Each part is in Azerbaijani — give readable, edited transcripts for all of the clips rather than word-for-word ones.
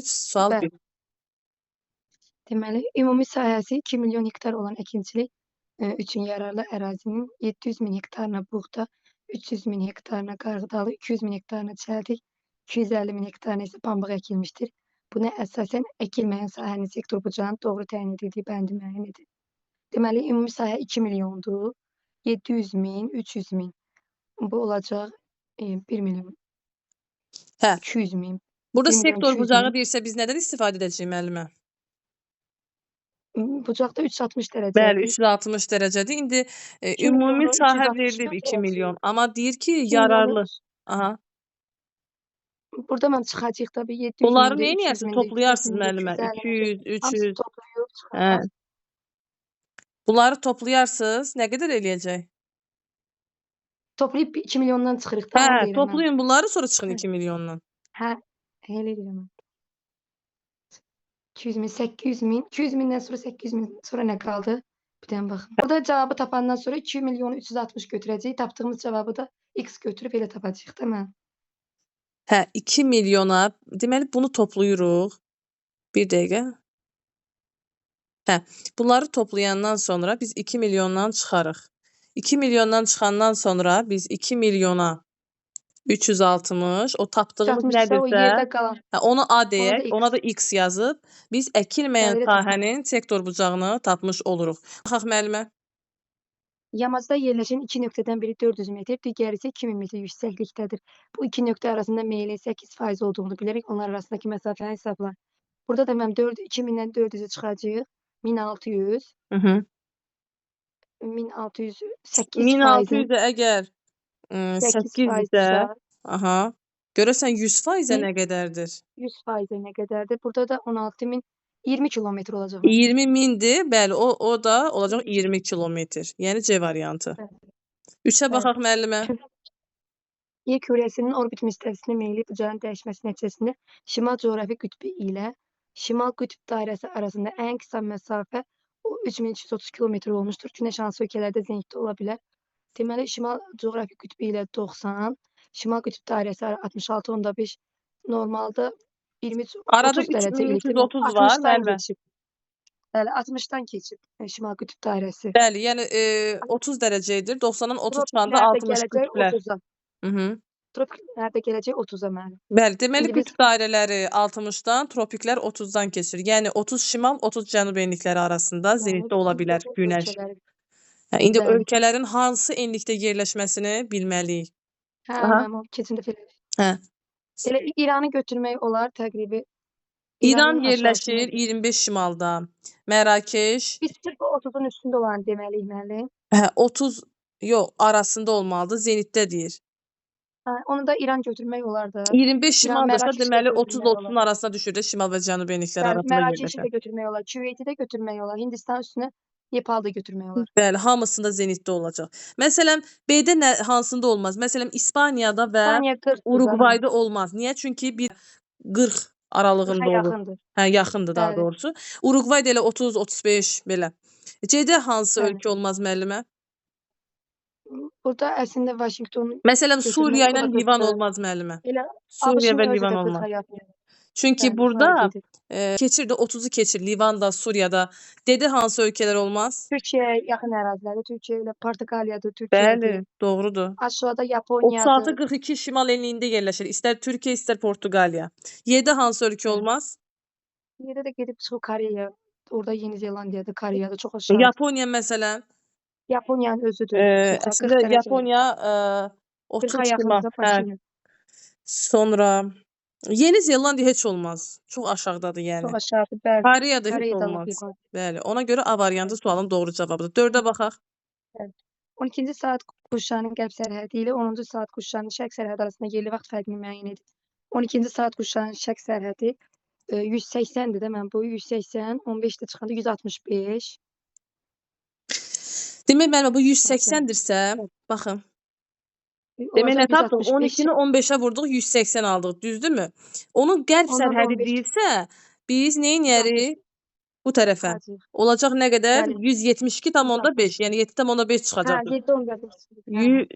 Sual Bəli. 1. Deməli, ümumi sahəsi 2 milyon hektar olan əkinçilik üçün yararlı ərazinin 700 min hektarına buğda, 300 min hektarına qarğıdalı, 200 min hektarına çəltik, 250 min hektarına isə pambıq əkilmişdir. Buna əsasən əkilməyən sahənin sektor bucağının doğru təyin edildiyi bəndi müəyyən edin. Deməli, ümumi sahə 2 milyondur. 700 min, 300 min. Bu olacaq 1 milyon Hə. 200 min. Burada 1 milyon sektor 200 bucağı min. deyirsə biz nədən istifadə edəcəyik müəllimə? Bucaqda 360 Bəli, dərəcədir. 360 dərəcədir. İndi 2 ümumi milyonu sahə 360 verilib 2 olsun. milyon. Amma deyir ki 2 milyonu yararlı. Aha. burada mən çıxacaq tabii 700 Bunları mindir, 300 neyniyərsiniz? mindir, 200 Toplayarsınız mindir, müəllimə. 250 mindir. 200, Hamısını 300. toplayıb Hə. çıxaraq. Bunları toplayarsınız. Nə qədər eləyəcək? Toplayıb 2 milyondan çıxırıq da, onu Hə, deyirəm mən. toplayın bunları sonra çıxın Hə. 2 milyondan. Hə, elə edirəm mən. 200 min, 800 min. 200 mindən sonra 800 min sonra nə qaldı? Bir dənə baxın. Burada cavabı tapandan sonra 2 milyonu 360 götürəcəyik. Tapdığımız cavabı da x götürüb elə tapacağıq da mən. Hə, 2 milyona, deməli bunu toplayırıq. Bir dəqiqə. Hə, bunları toplayandan sonra biz 2 milyondan çıxarıq. 2 milyondan çıxandan sonra biz 2 milyona 360, o tapdığımız 360 isə o nədirsə, yerdə qalan. hə, onu A Ona da deyək, x. ona da x yazıb, biz əkilməyən Bəli, elə tapdıq. sahənin sektor bucağını tapmış oluruq. Baxaq müəllimə. Yamacda yerləşən iki nöqtədən biri 400 metr, digəri isə 2000 metr yüksəklikdədir. Bu iki nöqtə arasında meylin 8% olduğunu bilərək onlar arasındakı məsafəni hesabla. Burada da mən 2000-dən 400-ü çıxacağıq. 1600. Hı -hı. 1600 8%. 1600-ə əgər 800-də, aha, görəsən 100%-ə nə qədərdir? 100%-ə nə qədərdir? Burada da 16000 20 kilometr olacaq. 20 mindir, bəli, o da olacaq 20 kilometr. Yəni C variantı. Bəli. 3-ə baxaq müəllimə. Yer kürəsinin orbit müstəvisinə meyli bucağın dəyişməsi nəticəsində şimal coğrafi qütbü ilə şimal qütb dairəsi arasında ən qısa məsafə 3330 kilometr olmuşdur. Günəş hansı ölkələrdə zəngdə ola bilər? Deməli, şimal coğrafi qütbü ilə 90, şimal qütb dairəsi 66.5, normalda 23 Arada 30 dərəcə ilə 3330 var, müəllimə. Bəli, 60-dan keçib şimal qütb dairəsi. Bəli, yəni 30 dərəcədir. 90-dan 30 çıxanda 60 qütblər. 30-a. Tropiklərdə gələcək 30-a mənim. Bəli, deməli qütb dairələri 60-dan, tropiklər 30-dan keçir. Yəni 30 şimal, 30 cənub enlikləri arasında zenitdə ola bilər günəş. Hə, indi ölkələrin hansı enlikdə yerləşməsini bilməliyik. Hə, mənim keçində belə. Hə. Elə İranı götürmək olar təqribi. İran yerləşir 25 şimalda. Mərakeş. Biz sırf 30-un üstündə olan deməliyik müəllim. Hə, 30 yox, arasında olmalıdır, zenitdə deyir. Hə, onu da İran götürmək olar da. 25 şimaldırsa deməli 30-30-un arasına düşür də şimal və cənub enlikləri arasında yerləşir. Mərakeşi də götürmək olar, Küveyti də götürmək olar, Hindistan üstünə Nepal da götürmək olar. Bəli, hamısında zenitdə olacaq. Məsələn, B-də hansında olmaz? Məsələn, İspaniyada və Uruqvayda olmaz. Niyə? Çünki bir 40 aralığında olur. Yaxındır. Hə, yaxındır daha doğrusu. Uruqvayda elə 30-35 belə. C-də hansı ölkə olmaz müəllimə? Burada əslində Vaşinqton. Məsələn, Suriya ilə Livan olmaz müəllimə. Suriya və Livan olmaz. Çünki burada keçir də 30-u keçir Livanda, Suriyada. Dedi hansı ölkələr olmaz? Türkiyəyə yaxın ərazilərdə, Türkiyə ilə Portuqaliyadır, Türkiyədir. Bəli, doğrudur. Aşağıda Yaponiyadır. 36-42 şimal enliyində yerləşir. İstər Türkiyə, istər Portuqaliya. Y-də hansı ölkə olmaz? Y-də də gedib çıxıb Koreya. Orada Yeni Zelandiyadır, Koreyadır, çox aşağı. Yaponiya məsələn? Yaponiyanın özüdür. Əslində Yaponiya 30 şimal. Hə. Sonra Yeni Zelandiya heç olmaz. Çox aşağıdadır yəni. Çox aşağıdır, bəli. Koreya da heç olmaz. Bəli, ona görə A variantı sualın doğru cavabıdır. 4-ə baxaq. 12-ci saat quşağının qərb sərhədi ilə 10-cu saat quşağının şərq sərhədi arasında yerli vaxt fərqini müəyyən edin. 12-ci saat quşağının şərq sərhədi 180-dir də mən bu 180, 15 də çıxanda 165. Demək müəllimə bu 180-dirsə, baxın. Demək nə tapdıq? 12-ni 15-ə vurduq, 180 aldıq, düzdürmü? Onun qərb sərhədi deyilsə, biz neyniyərik? Bu tərəfə. Olacaq nə qədər? 172,5. Yəni 7,5 çıxacaq.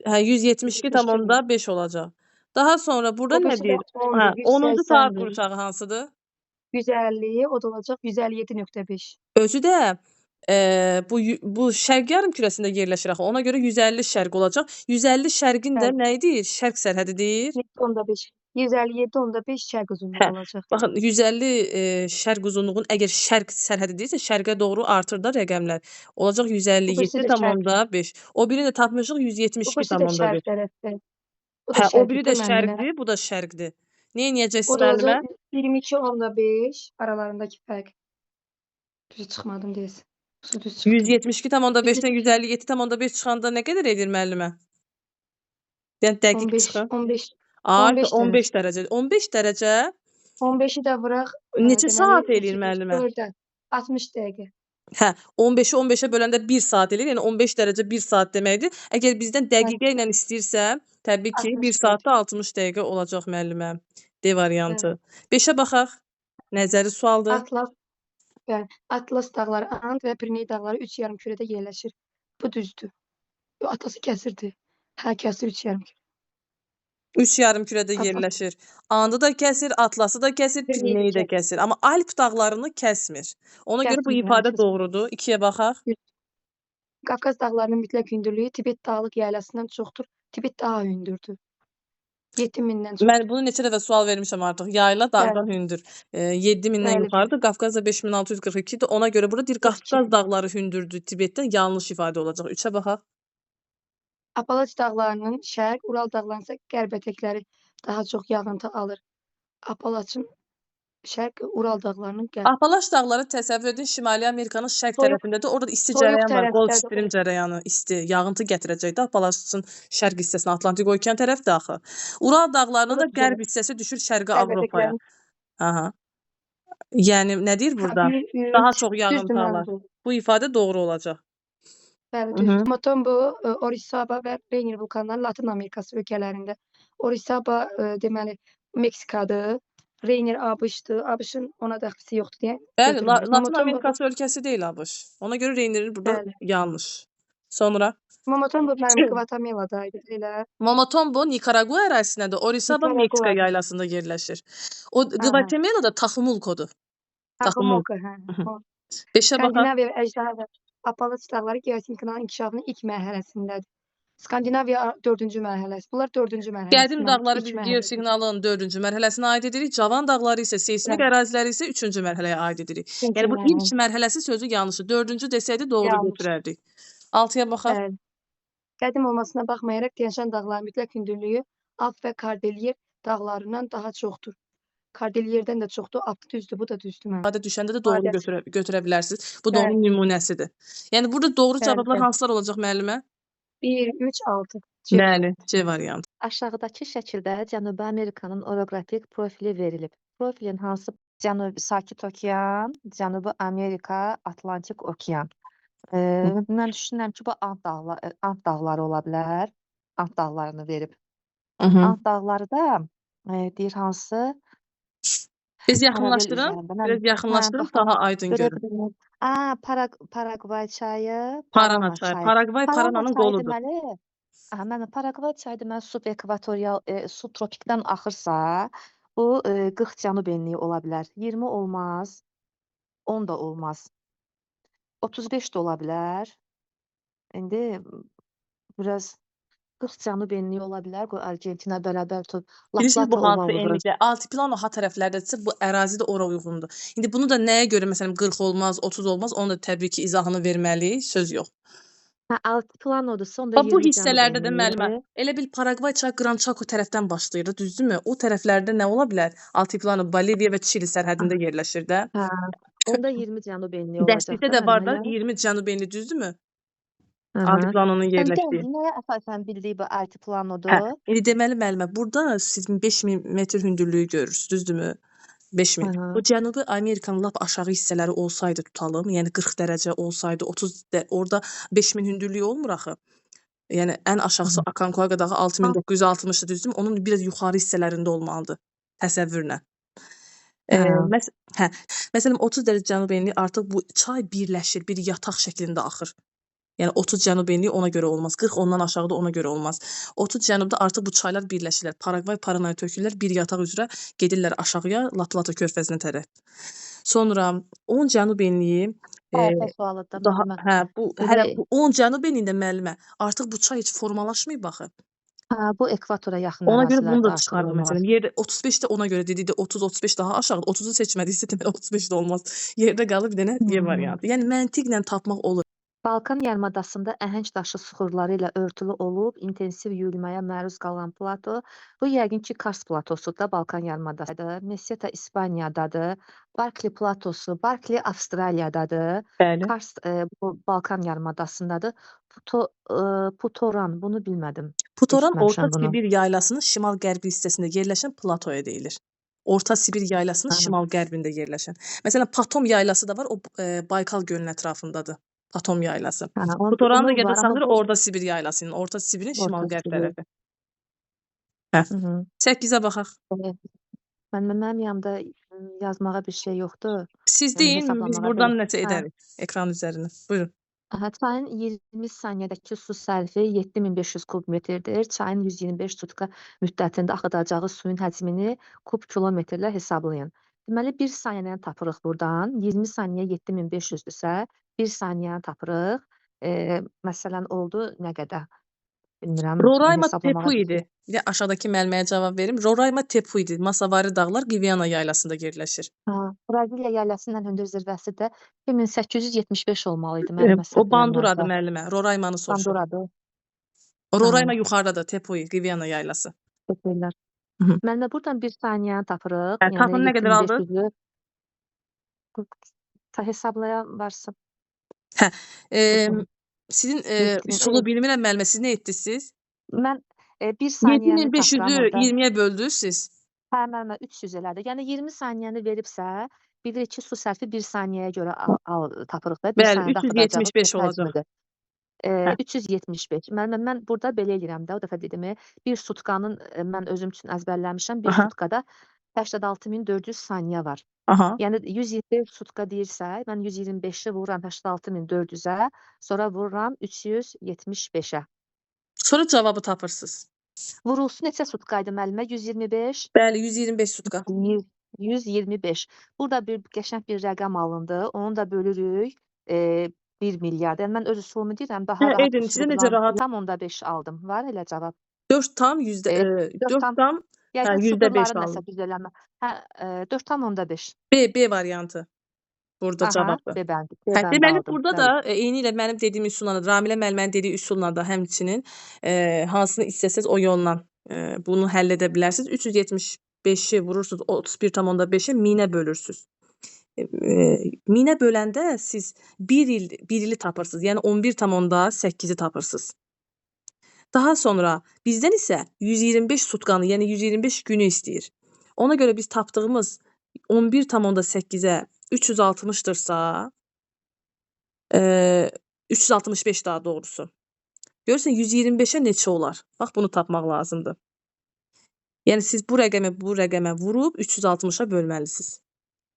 Hə, 172,5 olacaq. Daha sonra burada nə deyir? Hə, 10-cu saat qurşağı hansıdır? 150, o da olacaq 157.5. Özü də bu şərq yarımkürəsində yerləşir axı. Ona görə 150 şərq olacaq. 150 şərqin də Bəli. nə idi? Şərq sərhədidir. 7.5. 157.5 şərq uzunluğu Hə, olacaq. baxın 150 şərq uzunluğun əgər şərq sərhədidirsə, şərqə doğru artır da rəqəmlər. Olacaq Bu birisi də şərq. 157,5. O biri də tapmışıq Bu birisi də 172,5. şərq tərəfdə. Bu da Hə, o biri şərqdir də də müəllimə. şərqdir, bu da şərqdir. O Neyləyəcəksiniz da müəllimə? olacaq 22.5 aralarındakı fərq. Düz çıxmadım deyəsən. Yoxsa düz çıxdım. 172,5-dən 157,5 çıxanda nə qədər edir müəllimə? Yəni dəqiq 15, çıxın. 15, Artı 15 15 dərəcə. dərəcə. 15 dərəcə 15-i də vuraq, neçə deməli saat eləyir müəllimə? 4-ə 60 dəqiqə. Hə, 15-i 15-ə böləndə 1 saat eləyir. Yəni 15 dərəcə 1 saat deməkdir. Əgər bizdən dəqiqə ilə istəyirsə, təbii ki, 1 60 dəqiqə. saatda 60 dəqiqə olacaq müəllimə. D variantı. Bəli. 5-ə baxaq. Nəzəri sualdır. Atlas, bəli, Atlas dağları, And və Piriney dağları 3 yarımkürədə yerləşir. Bu düzdür. Yox, Atlası kəsirdi. Hə, kəsir 3 yarımkürə. 3 yarımkürədə Atlas yerləşir. Andı da kəsir, Atlası da kəsir, Pirineyi Pirineyi də kəsir. kəsir. Amma Alp dağlarını kəsmir. Ona görə bu Kəsmir, hə, ifadə kəsmir. doğrudur. 2-yə baxaq. Qafqaz dağlarının mütləq hündürlüyü Tibet dağlıq yaylasından çoxdur. Tibet daha hündürdür. 7000-dən çoxdur. Mən bunu neçə dəfə sual vermişəm artıq. Yayla dağdan hündür. 7000-dən Bəli, yuxarıdır. Qafqaz da 5642-dir. Ona görə burada deyir 42. Qafqaz dağları hündürdür Tibetdən. Yanlış ifadə olacaq. 3-ə baxaq. Apalaç dağlarının şərq, Ural dağlarının isə qərb ətəkləri daha çox yağıntı alır. Apalaçın şərq, Ural dağlarının qərb. Apalaç dağları təsəvvür edin, Şimali Amerikanın şərq Soyuq- tərəfindədir. Orada isti soyuq cərəyan var. Qolf tərəfdədir. Stream cərəyanı, isti, yağıntı gətirəcək də Apalaçın şərq hissəsinə, Atlantik okean tərəfdir axı. Ural dağlarının O da da qərb hissəsi düşür şərqi qərb Avropaya. ətəklərinin Aha. Yəni nə deyir burada? Daha çox yağıntı alır. Bu ifadə doğru olacaq. Bəli, Mhm. düzdür. Motombo, Orizaba və Rainier vulkanları Latin Amerikası ölkələrində. Orizaba deməli Meksikadır. Rainier ABŞ-dır. ABŞ-ın ona dəxlisi yoxdur deyə Bəli, götürmürük. Latin Momotombo, Amerikası ölkəsi deyil ABŞ. Ona görə Reynerin burada bəli. yanlış. Sonra Momotombo mənim Qvatameladaydı elə. Momotombo Nikaragua ərazisindədir. Orizaba Nikaragua. Meksika yaylasında yerləşir. O Aha. Qvatemala da Taxumulkodur. Taxumul. Taxumulko, hə. Mhm. O. 5-ə baxaq. Skandinaviya və əjdaha və Apalaç dağları geosinklonun inkişafının ilk mərhələsindədir. Skandinaviya 4-cü mərhələsi. Bunlar 4-cü mərhələsi. Qədim dağları biz geosiqnalın 4-cü mərhələsinə aid edirik. Cavan dağları isə seismik Bəli. əraziləri isə 3-cü mərhələyə aid edirik. Üçüncü Yəni bu mərhələ. ilk mərhələsi sözü yanlışdır. 4-cü desəydi doğru Yanlış. götürərdik. 6-ya baxaq. Bəli. Qədim olmasına baxmayaraq Tyanşan dağlarının mütləq hündürlüyü Alp və Kordilyer dağlarından daha çoxdur. Kordilyerdən də çoxdur. Alp düzdür, bu da düzdür mənim. İfadə düşəndə də doğru götürə bilərsiniz. Bu da Bəli. onun nümunəsidir. Yəni burada doğru Bəli, cavablar bəli. hansılar olacaq müəllimə? 1, 3, 6. Bəli, C variantı. Aşağıdakı şəkildə Cənubi Amerikanın oroqrafik profili verilib. Profilin hansı Sakit Okean, Cənubi Amerika, Atlantik Okean. Mən düşünürəm ki, bu Ant dağları ola bilər. Ant dağlarını verib. Ant dağları da deyir hansı? Biz yaxınlaşdırın. Biraz yaxınlaşdırın, daha aydın görün. Paragvay çayı, Parana çayı. Paragvay Parananın qoludur. Mən Paragvay çayı deməli subekvatorial, subtropikdən axırsa, bu 40 cənub enliyi ola bilər. 20 olmaz, 10 da olmaz. 35 də ola bilər. İndi biraz 40 cənub enliyi ola bilər. Qoy Argentina bərabər tut. Bilirsiniz bu hansı enlikdə? Altiplano ha tərəflərdədirsə bu ərazi də ora uyğundur. İndi bunu da nəyə görə məsələn 40 olmaz, 30 olmaz, onu da təbii ki izahını verməliyik, söz yox. Altiplano'dursa onda 20 Bu cənub hissələrdə də enliyi. müəllimə, elə bil Paragvay çayı Gran Chaco tərəfdən başlayır, düzdürmü? O tərəflərdə nə ola bilər? Altiplano Boliviya və Çili sərhədində yerləşir də. Hə. Onda 20 cənub enliyi olacaq Dəstlikdə də var da 20 cənub enli, düzdürmü? Altiplanonun yerləşdiyi. Nəyə əsasən bildiyi bu altiplanodur? Hə, indi deməli müəllimə, burada siz 5000 metr hündürlüyü görürsüz, düzdürmü? 5000. Bu Cənubi Amerikanın lap aşağı hissələri olsaydı tutalım, yəni 40 dərəcə olsaydı, 30 orada 5000 hündürlüyü olmur axı. Yəni ən aşağısı Aconcagua dağı 6960-dır, düzdürmü? Onun biraz yuxarı hissələrində olmalıdır təsəvvürlə. Məsələn 30 dərəcə cənub enli artıq bu çay birləşir, bir yataq şəklində axır. Yəni 30 cənub enliyi ona görə olmaz. 40 ondan aşağıda ona görə olmaz. 30 cənubda artıq bu çaylar birləşirlər. Paragvay, Paranay tökülürlər. Bir yataq üzrə gedirlər aşağıya Lat-Plata körfəzinə tərəf. Sonra 10 cənub enliyi Səhifə sualıdır da daha müəllimə. hə bu Belə hələ bu 10 cənub enliyində müəllimə artıq bu çay heç formalaşmayıb axı. bu ekvatora yaxın Ona görə bunu ərazilərdə da artıq çıxarırıq olmaz. məsələn. Yerdə 35-də ona görə dedikdə 30-35 daha aşağıdır. 30-u seçmədiysə deməli 35 də olmaz. Yerdə qalıb bir dənə Y variantı. Yəni məntiqlə tapmaq olur. Balkan yarımadasında əhəng daşı süxurları ilə örtülü olub, intensiv yuyulmaya məruz qalan plato, bu yəqin ki, Kars platosudur da, Balkan yarımadasıdır. Meseta İspaniyadadır. Barkli platosu, Barkli Avstraliyadadır. Bəli. Kars bu Balkan yarımadasındadır. Putoran, bunu bilmədim. Putoran Orta Eşitməmişəm bunu. Sibir yaylasının şimal-qərbi hissəsində yerləşən platoya deyilir. Orta Sibir yaylasının Hə. şimal-qərbində yerləşən. Məsələn, Patom yaylası da var, o Baykal gölünün ətrafındadır. Patom yaylası. Hə, Putoranı da onun yada var, amma saxlayır bu Orta Sibir yaylasının, Orta Sibirin Orta şimal-qərb Sibir. tərəfi. Hə. Hı -hı. 8-ə baxaq. Mənim yanımda yazmağa bir şey yoxdur. Siz Yəni deyin, biz hesablamağa buradan belə. nəsə edərik ekran üzərinə. Buyurun. Çayın 20 saniyədəki su sərfi 7500 kub metrdir. Çayın 125 sutka müddətində axıdacağı suyun həcmini kub kilometrlə hesablayın. Deməli 1 saniyəni tapırıq buradan. 20 saniyə 7500-dürsə, 1 saniyəni tapırıq. Məsələn oldu nə qədər? Bilmirəm, Roraima hesablamağa Tepu idi. Bir də aşağıdakı müəlliməyə cavab verim. Roraima Tepu idi. Masavari dağlar Gviana yaylasında yerləşir. Braziliya yaylasının ən hündür zirvəsi də 2875 olmalı idi müəllimə O səhv Banduradır eləmirəmsə. müəllimə. Roraimanı soruşur. Banduradır. Roraima yuxarıdadır, Tepu, Gviana yaylası. Teşekkürlər. Hı -hı. Müəllimə buradan 1 saniyəni tapırıq. Hə, tapın nə qədər aldıq? 7500-ü hesaplayan varsa. Hə. Sizin üsulu Evet. bilmirəm müəllimə, siz nə etdiniz? Mən 1 saniyəni tapıram 7500-ü orada. 20-yə böldünüz siz? Hə, müəllimə 300 elədi. Yəni 20 saniyəni veribsə, bilirik ki, su sərfi 1 saniyəyə görə tapırıq da. 1 Bəli, saniyədə axıdacağı 375 su olacaq. həcmidir. Hə. 375. Mən burada belə eləyirəm də, o dəfə dedimi, bir sutkanın mən özüm üçün əzbərləmişəm. Bir Aha. sutkada 86400 saniyə var. Aha. Yəni 125 sutka deyirsə, mən 125-i vururam 86400-ə, sonra vururam 375-ə. Sonra cavabı tapırsınız. Vurulsu neçə sutkaydı müəllimə? 125? Bəli, 125 sutka. 125. Burada bir qəşəng bir rəqəm alındı. Onu da bölürük 1 milyard. Yəni mən öz üsulumu deyirəm, daha Hə, rahat edin, sizə necə üslubla rahat? tam onda 5 aldım. Var elə cavab. 4 tam yüzdə 4 tam. tam Yəqin %5 sıfırların aldım. nəsə düzəlmə. Hə, 4 tam onda 5. B variantı. Burada Aha, cavabdır. B bəndi. B Hə, bəndi deməli aldım. burada da eyni ilə mənim dediyim üsulla, Ramilə müəllimənin dediyi üsulla da həmçinin hansını istəsəz o yolla bunu həll edə bilərsiniz. 375-i vurursunuz 31,5-ə 1000-ə bölürsüz. 1000-ə böləndə siz 1 ili tapırsınız. Yəni 11,8-i tapırsınız. Daha sonra bizdən isə 125 sutkanı, yəni 125 günü istəyir. Ona görə biz tapdığımız 11,8-ə 360-dırsa 365 daha doğrusu. Görürsən 125-ə neçə olar? Bax bunu tapmaq lazımdır. Yəni siz bu rəqəmə vurub 360-a bölməlisiniz.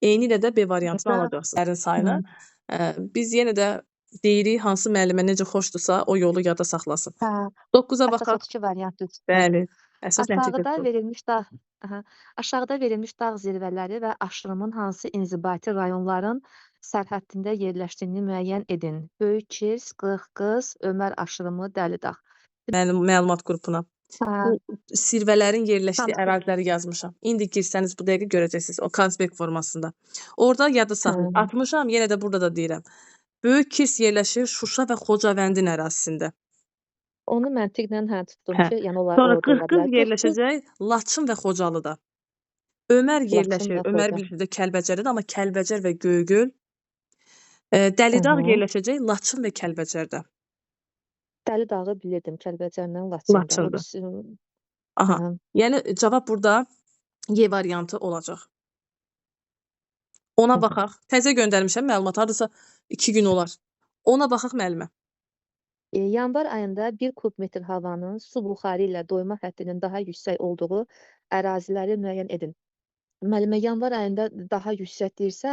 Eyni ilə də B variantını alacaqsınız. Ərin sayını. Biz yenə də deyirik hansı müəllimə necə xoşdursa o yolu yada saxlasın. Hə. 9-a baxaq. Əsas odur ki, variant düzdür. Bəli. Əsas nəticə Aşağıda bu. verilmiş dağ, aşağıda verilmiş dağ zirvələri və aşırımın hansı inzibati rayonların sərhəddində yerləşdiyini müəyyən edin. Böyük Kirs, Qırğız, Ömər aşırımı, Dəli dağ. Mənim məlumat qrupuna. Bu zirvələrin yerləşdiyi Konspekt. əraziləri yazmışam. İndi girsəniz bu dəqiqə görəcəksiniz o konspekt formasında. Orada yada saxlayın. Atmışam, yenə də burada da deyirəm. Böyük Kirs yerləşir Şuşa və Xocavəndin ərazisində. Onu məntiqlə tutdum Hə. ki, yəni onlar Sonra orada ola Qırğız bilər. yerləşəcək Laçın və Xocalıda. Ömər Laçın yerləşir. və Ömər Xocalı. bilirsiniz də Kəlbəcərdə, amma Kəlbəcər və Göygöl. Dəlidağ yerləşəcək Laçın və Kəlbəcərdə. Dəli dağı bilirdim Kəlbəcərlə Laçında. Laçında. O Aha. Aha. Yəni cavab burada Y variantı olacaq. Ona baxaq. Təzə göndərmişəm məlumat. Hardasa 2 gün olar. Ona baxaq müəllimə. Yanvar ayında 1 kubmetr havanın su buxarı ilə doyma həddinin daha yüksək olduğu əraziləri müəyyən edin. Müəllimə, yanvar ayında daha yüksək deyirsə,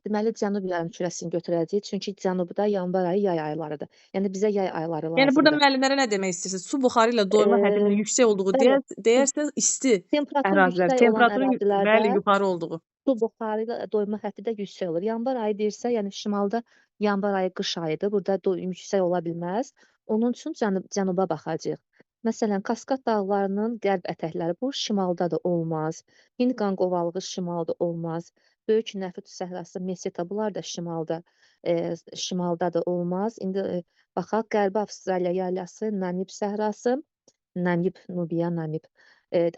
deməli cənub yarımkürəsini götürəcəyik. Çünki cənubda yanvar ayı yay aylarıdır. Yəni bizə yay ayları Yəni burada lazımdır. müəllimlərə nə demək istəyirsiniz? Su buxarı ilə doyma hədinin yüksək olduğu Bəli, deyərsiniz, isti temperatur ərazilər, yüksək olan temperaturun ərazilərdə bəli yuxarı olduğu. su buxarı ilə doyma həddi də yüksək olur. Yanvar ayı deyirsə, yəni şimalda yanvar ayı qış ayıdır. Burada yüksək ola bilməz. Onun üçün cənuba baxacağıq. Məsələn, Kaskad dağlarının qərb ətəkləri bu şimalda da olmaz. Hind qanqovalığı şimalda olmaz. Böyük Nəfud səhrası, Meseta bunlar da şimalda da olmaz. İndi baxaq Qərbi Avstraliya yaylası, Namib səhrası, Nubia, Namib.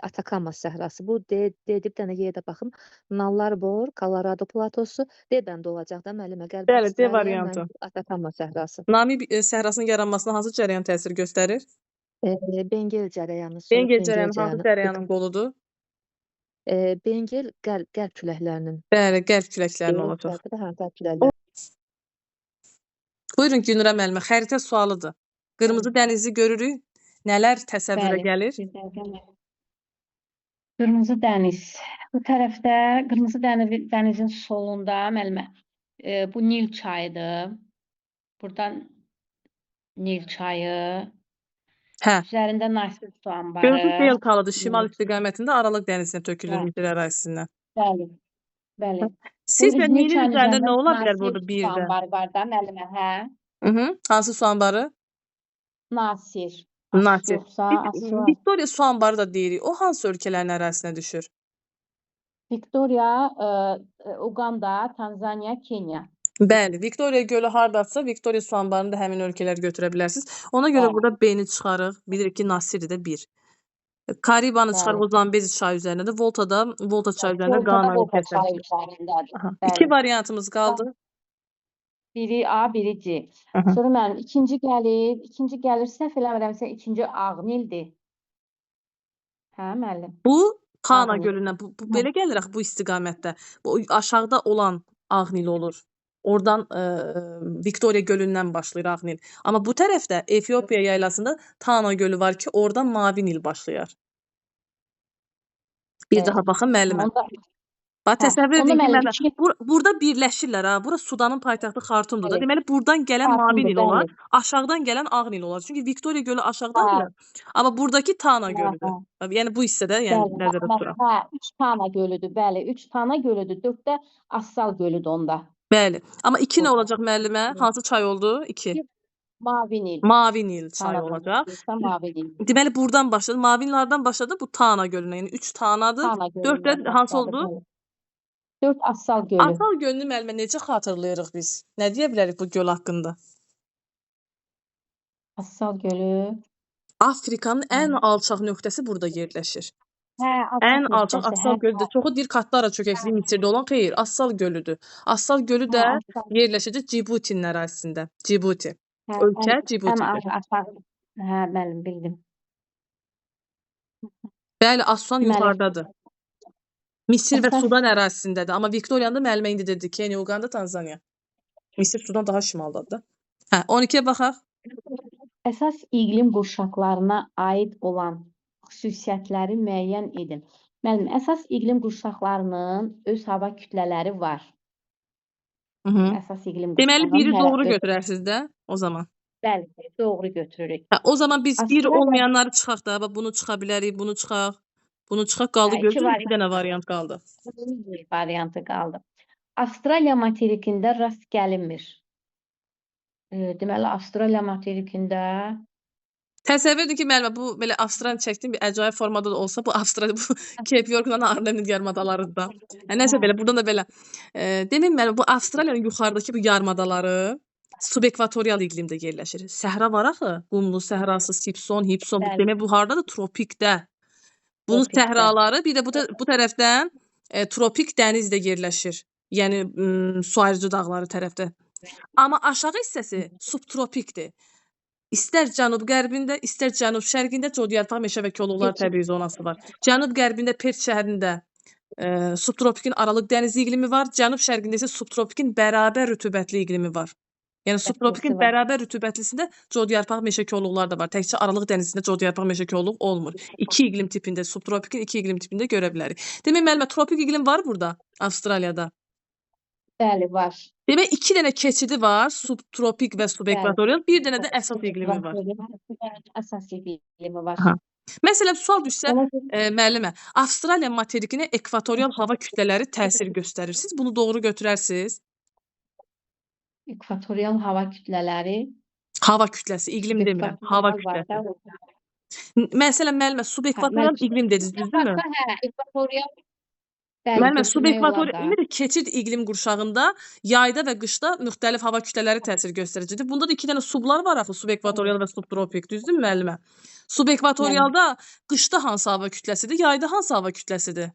Atakama səhrası. Bu D dənə yerdə baxım. Nallarbor, Colorado platosu, D bəndə olacaq da müəllimə. Qərbi Bəli, D Avstraliya, variantı. Namib, Atakama səhrası. Namib səhrasının yaranmasına hansı cərəyan təsir göstərir? Bengel cərəyanı, soyuq Bengel Bengel cərəyanı hansı cərəyanı. cərəyanın qoludur? Bengel qərb küləklərinin. Bəli, qərb küləklərinin olacaq. Qərb küləklər. Buyurun Günürə müəllimə, xəritə sualıdır. Qırmızı dənizi görürük. Nələr təsəvvürə Bəli. gəlir? Qırmızı dəniz. Bu tərəfdə Qırmızı dənizin solunda müəllimə bu Nil çayıdır. Buradan Nil çayı. Hə. Üzərində Nasir su anbarı. Görürsüz deltalıdır. Şimal istiqamətində Aralıq dənizinə tökülür Hə. Misir ərazisindən. Bəli. Bəli. Sizcə Bu Nilin çayın üzərində üzərində nə ola bilər Nasir burada su bir də? anbarı var da müəllimə, hə? Hansı su anbarı? Nasir. Nasir. Yoxsa Biz Victoria su anbarı da deyirik. O hansı ölkələrin ərazisinə düşür? Victoria, Uganda, Tanzaniya, Kenya. Bəli, Victoria gölü hardadsa, Victoria su anbarını da həmin ölkələr götürə bilərsiniz. Ona görə Bəli. burada B-ni çıxarıq. Bilirik ki, Nasiri də 1. Karibanı çıxarıq o Zambezi çayı üzərində. Volta çayı üzərində Qana Volta ölkəsi. çayı üzərindədir. Aha. Bəli. 2 variantımız qaldı. Biri A, biri C. Aha. Sonra mənim ikinci gəlir səhv eləmirəmsə ikinci Ağnildir. Hə, müəllim? Bu Tana Ağnil. gölündən bu belə gəlir axı bu istiqamətdə. Bu aşağıda olan Ağnil olur. Oradan Victoria gölündən başlayır Ağnil. Amma bu tərəfdə Efiopiya yaylasında Tana gölü var ki, oradan Mavi Nil başlayır. Bir daha baxın müəllimə. Bax təsəvvür edin ki, müəllimə, burada birləşirlər ha. Bura Sudanın paytaxtı Xartumdur da. Bəli. Deməli buradan gələn Mavi Xartumdur, Nil olar, bəli. aşağıdan gələn Ağ Nil olar. Çünki Victoria gölü aşağıdadır. Amma buradakı Tana gölüdür. Yəni bu hissədə yəni nəzərdə tuturaq. Hə, 3 Tana gölüdür, bəli. 3 Tana gölüdür, 4 də Assal gölüdür onda. Bəli. Amma 2 nə olacaq müəllimə? Hansı çay oldu? 2. Mavi Nil. Mavi Nil çayı olacaq. Mavi Nil. Deməli buradan başladı. Mavi Nillərdən başladı bu Tana gölünə. Yəni 3 Tanadır. 4 də hansı oldu? 4 Assal gölü. Assal gölünü müəllimə necə xatırlayırıq biz? Nə deyə bilərik bu göl haqqında? Assal gölü. Afrikanın ən alçaq nöqtəsi burada yerləşir. Hə, Ən alçaq Assal gölüdür. Çoxu deyir Kattara çökəkliyi Misirdə olan. Xeyr, Assal gölüdür. Assal gölü də yerləşəcək Cibutinin ərazisində. Cibuti. Ölkə Cibutidir. Hə, müəllim, bildim. Bəli, Assuan yuxarıdadır. Misir və Sudan ərazisindədir. Amma Victoria'nın da müəllimə indi dedi Kenya, Uganda, Tanzaniya. Misir, Sudan daha şimaldadır. Hə, 12-yə baxaq. Əsas iqlim qurşaqlarına aid olan xüsusiyyətləri müəyyən edin. Müəllim, əsas iqlim qurşaqlarının öz hava kütlələri var. Əsas iqlim Deməli, biri doğru götürərsiniz də o zaman. Bəli, doğru götürürük. Hə, o zaman biz bir olmayanları çıxaq da. Bunu çıxa bilərik, bunu çıxaq. Bunu çıxaq qaldı gözüm. 2 dənə variant qaldı. Variantı qaldı. Avstraliya materikində rast gəlinmir. Deməli, Avstraliya materikində təsəvvür edin ki, müəllimə, bu belə Avstraliya çəkdim, bir əcaib formada da olsa, bu Avstraliya, bu Cape Yorkla Arnhem yarımadalarında. Nəsə belə, buradan da belə. Demin müəllimə, bu Avstraliyanın yuxarıdakı bu yarımadaları subekvatorial iqlimdə yerləşir. Səhra var axı, qumlu səhrası, Sipson, Hipson, demək bu hardadır? Tropikdə. Bunun səhraları, bir də bu tərəfdən tropik dəniz də yerləşir. Yəni su ayrıcı dağları tərəfdə. Amma aşağı hissəsi subtropikdir. İstər cənub-qərbində, istər cənub-şərqində codyarpaq meşə və kolluqlar təbii zonası var. Cənub-qərbində Perth şəhərində subtropikin Aralıq dənizi iqlimi var. Cənub-şərqində isə subtropikin bərabər rütubətli iqlimi var. Yəni subtropikin Rütubətlisi var. bərabər rütubətlisində codyarpaq meşə kolluqları da var. Təkcə Aralıq dənizində codyarpaq meşə kolluq olmur. 2 iqlim tipində, subtropikin 2 iqlim tipində görə bilərik. Demək müəllimə, tropik iqlim var burada, Avstraliyada. Bəli, var. Demək 2 dənə keçidi var, subtropik və subekvatorial, bir dənə də əsas iqlimi var. Əsas iqlimi var. Aha. Məsələn, sual düşsə, Ona görə müəllimə, Avstraliya materikinə ekvatorial hava kütlələri təsir göstərir. Siz bunu doğru götürərsiniz? ekvatorial hava kütlələri Hava kütləsi, iqlim demirəm, hava var da kütləsi. orada. Məsələn, müəllimə, subekvatorial iqlim dediniz, düzdürmü? Hə, ekvatorial bəli, Müəllimə, götürmək olar subekvatorial da. ümumiyyətlə keçid iqlim qurşağında yayda və qışda müxtəlif hava kütlələri təsir göstəricidir. Bunda da 2 dənə sublar var axı, subekvatorial və subtropik, düzdürmü müəllimə? Subekvatorialda qışda hansı hava kütləsidir, yayda hansı hava kütləsidir?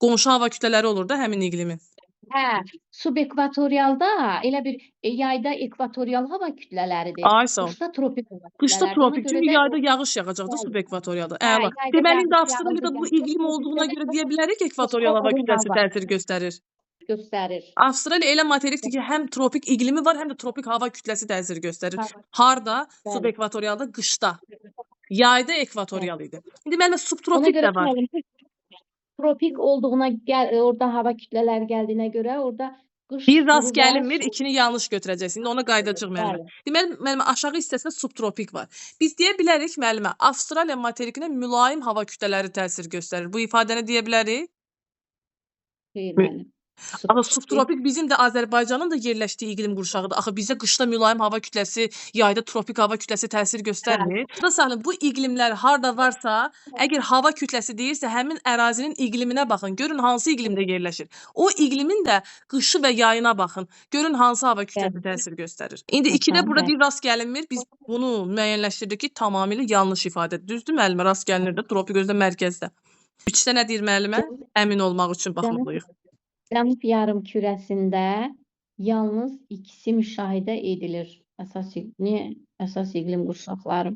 Qonşu hava kütlələri olur da həmin iqlimin. Hə, subekvatorialda elə bir yayda ekvatorial hava kütlələridir. Ay sağ ol. Qışda tropik hava Qışda kütlələri. Ona tropik, görə çünki də yayda yağış yağacaq da Bəli. subekvatorialda. Hə, Əla. yayda Deməli, indi yağış Avstraliyada bu yağacaq. iqlim olduğuna görə deyə bilərik ki, ekvatorial hava kütləsi təsir göstərir. göstərir. Avstraliya elə materikdir ki, həm tropik iqlimi var, həm də tropik hava kütləsi təsir göstərir. Harda? Bəli. Subekvatorialda, qışda. Yayda ekvatorial idi. İndi müəllimə, Ona subtropik görə də var. tropik olduğuna orada hava kütlələri gəldiyinə görə orada qış Bir rast quru və gəlinmir, soyuq. ikini yanlış götürəcəksin. İndi ona qayıdacağıq müəllimə. Bəli. Deməli, müəllimə, aşağı hissəsində subtropik var. Biz deyə bilərik müəllimə, Avstraliya materikinə mülayim hava kütlələri təsir göstərir. Bu ifadəni deyə bilərik? Xeyr, müəllim. Axı subtropik bizim də Azərbaycanın da yerləşdiyi iqlim qurşağıdır. Axı bizdə qışda mülayim hava kütləsi, yayda tropik hava kütləsi təsir göstərmir. Məsələn, bu iqlimlər harda varsa, əgər hava kütləsi deyirsə, həmin ərazinin iqliminə baxın. Görün hansı iqlimdə yerləşir. O iqlimin də qışı və yayına baxın. Görün hansı hava kütləsi təsir göstərir. İndi 2-də burada bir rast gəlinmir. Biz bunu müəyyənləşdirdik ki, tamamilə yanlış ifadədir. Düzdür müəllimə? Rast gəlinir də tropik özdə mərkəzdə. 3-də nə deyir müəllimə? Əmin olmaq üçün baxmalıyıq. Cənub yarımkürəsində yalnız ikisi müşahidə edilir. Əsas iqlim qurşaqları.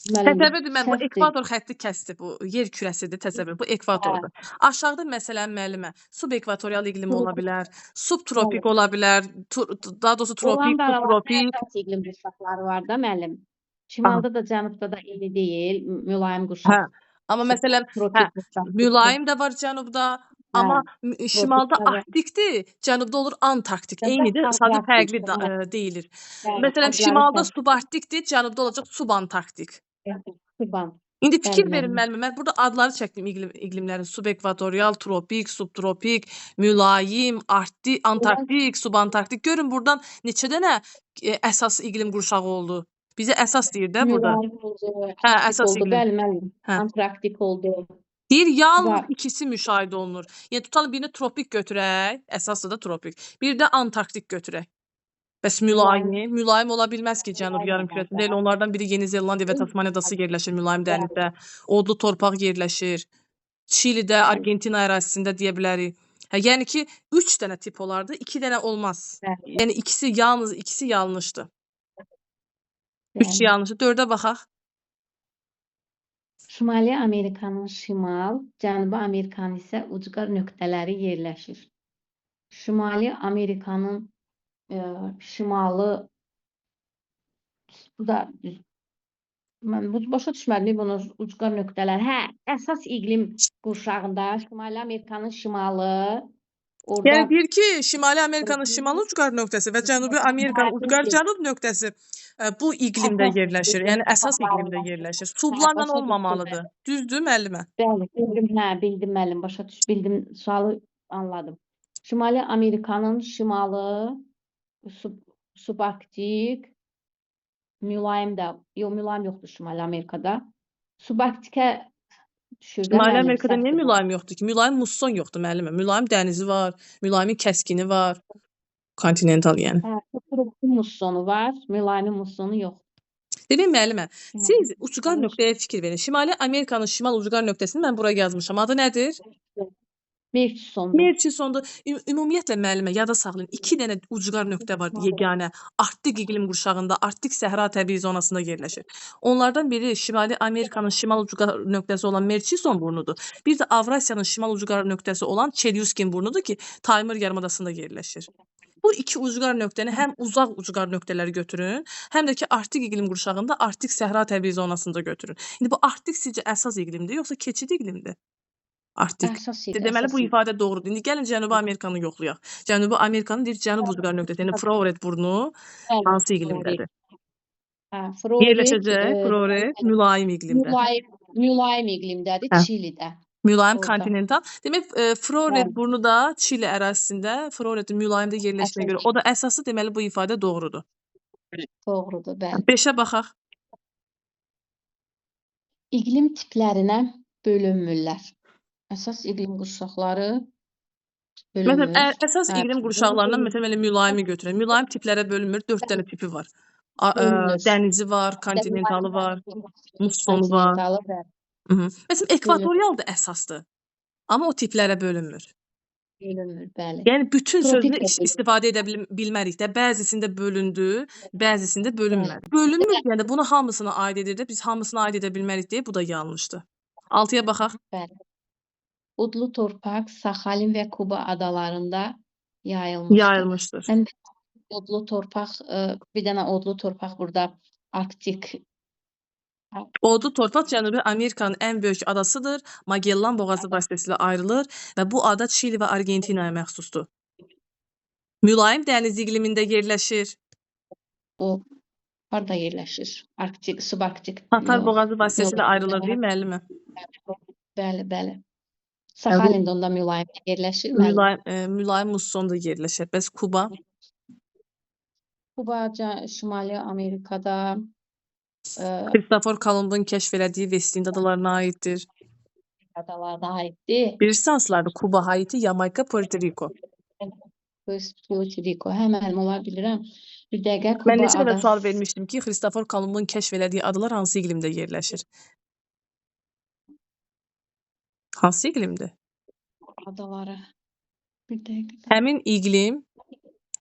Təsəvvür edin, bu ekvator xətti kəsdi, bu yer kürəsidir, təsəvvür, bu ekvatordur. Aşağıda məsələn müəllimə, subekvatorial iqlim ola bilər, subtropik ola bilər, daha doğrusu tropik, subtropik. Əsas iqlim qurşaqları var da müəllim. Şimalda da, cənubda da eyni deyil, mülayim qurşaq. Hə. Amma məsələn, mülayim də var cənubda, amma şimalda arktikdir, cənubda olur antarktik. Eynidir, sadəcə fərqli deyilir. Məsələn, şimalda subarktikdir, cənubda olacaq subantarktik. İndi fikir verin müəllimə, mən burada adları çəkdim iqlimlərin, subekvatorial, tropik, subtropik, mülayim, antarktik, subantarktik. Görün buradan neçə dənə əsas iqlim qurşağı oldu. Bizə əsas deyir də burada. Hə, əsas iqlim. Bəli, müəllim. Antarktik oldu. Deyir, yalnız ikisi müşahidə olunur. Yəni, tutalım birini tropik götürək, əsası da tropik. Bir də antarktik götürək. Bəs mülayim ola bilməz ki, cənub yarımkürəsində. Elə onlardan biri Yeni Zelandiya və Tasmaniya adası yerləşir mülayim dənizdə. Odlu torpaq yerləşir. Çilidə, Argentina ərazisində deyə bilərik. Yəni ki, 3 dənə tip olardı, 2 dənə olmaz. Yəni, yalnız ikisi yanlışdır. 3 yanlışdır. 4-ə baxaq. Şimali Amerikanın şimal, Cənubi Amerikanın isə ucqar nöqtələri yerləşir. Şimali Amerikanın şimalı, bu da mən başa düşmədim bunu ucqar nöqtələr. Hə, əsas iqlim qurşağında Şimali Amerikanın şimalı orada. Yəni deyir ki, Şimali Amerikanın şimal ucqar nöqtəsi və Cənubi Amerikanın ucqar cənub nöqtəsi bu iqlimdə yerləşir. Yəni əsas iqlimdə yerləşir. Sublarla olmamalıdır. Düzdür müəllimə? Bəli, bildim müəllim, başa düş, bildim, sualı anladım. Şimali Amerikanın şimalı subarktik, mülayim yoxdur Şimali Amerikada. Subarktikə düşür. Şimali Amerikada niyə mülayim yoxdur ki? Mülayim musson yoxdur müəllimə. Mülayim dənizi var, mülayimin kəskini var. Kontinental yəni. Hə, mussonu var, mülayim mussonu yox. Demək müəllimə, siz ucqar nöqtəyə fikir verin. Şimali Amerikanın şimal ucqar nöqtəsini mən bura yazmışam. Adı nədir? Murchisondur. Ümumiyyətlə müəllimə, yada saxlayın. 2 dənə ucqar nöqtə var yeganə. Arktik iqlim qurşağında, Arktik səhra təbii zonasında yerləşir. Onlardan biri Şimali Amerikanın şimal ucqar nöqtəsi olan Murchison burnudur. Bir də Avrasiyanın şimal ucqar nöqtəsi olan Chelyuskin burnudur ki, Taymır yarımadasında yerləşir. Bu iki ucqar nöqtəni həm uzaq ucqar nöqtələri götürün, həm də ki Arktik iqlim qurşağında Arktik səhra təbii zonasında götürün. İndi bu Arktik sizcə əsas iqlimdir, yoxsa keçid iqlimdir? Arktik. Əsas Deməli bu əsas ifadə doğrudur. İndi gəlin Cənubi Amerikanı yoxlayaq. Cənubi Amerikanın deyir cənub ucqar nöqtəsi, yəni Florida burnu hansı iqlimdədir? Florid Yerləşəcək Florida mülayim iqlimdə. mülayim iqlimdədir, Hə. Çilidə. Mülayim Orada. kontinental. Demək Florida Bəli. burnu da Çili ərazisində, Florida mülayimdə yerləşdiyinə görə o da əsası deməli bu ifadə doğrudur. Doğrudur, bəli. 5-ə baxaq. İqlim tiplərinə bölünmürlər. Əsas iqlim qurşaqları bölünmür. Məsələn, əsas iqlim qurşaqlarından məsələn elə mülayimi götürək. Mülayim tiplərə bölünmür, 4 dənə tipi var. Bölünür. Dənizi var, kontinentalı var, mussonu var. Kontinentalı bəli. Məsələn, ekvatorial da əsasdır. Amma o tiplərə bölünmür. Bölünmür, bəli. Yəni bütün Tropik sözünü də istifadə edə bilmərik də. Bəzisində bölündü, bəzisində bölünmədi. Bölünmür deyəndə bunu hamısına aid edir də, biz hamısına aid edə bilmərik deyə bu da yanlışdır. 6-ya baxaq. Bəli. Odlu torpaq Saxalin və Kuba adalarında yayılmışdır. Yayılmışdır. Həm odlu torpaq, bir dənə odlu torpaq burada Arktik. Odlu torpaq Cənubi Amerikanın ən böyük adasıdır. Magellan boğazı vasitəsilə ayrılır və bu ada Çili və Argentinaya məxsusdur. Mülayim dəniz iqlimində yerləşir. O harda yerləşir? Arktik, subarktik. Tatar yox, boğazı vasitəsilə yox. ayrılır deyil müəllimə? Bəli, bəli. Saxalin də onda mülayim yerləşir. Mülayim mussonda yerləşir. Bəs Kuba? Kuba Şimali Amerikada Kristofor Kolumbun kəşf elədiyi Vestin adalarına aiddir. adalarına aiddir. Birisi hansılardır? Kuba, Haiti, Yamayka, Puerto Rico. Puerto Rico. Həmən ola bilirəm. Bir dəqiqə Kuba Mən neçə dəfə adası sual vermişdim ki, Kristofor Kolumbun kəşf elədiyi adalar hansı iqlimdə yerləşir? Hansı iqlimdir? adaları. Bir dəqiqə. Həmin iqlim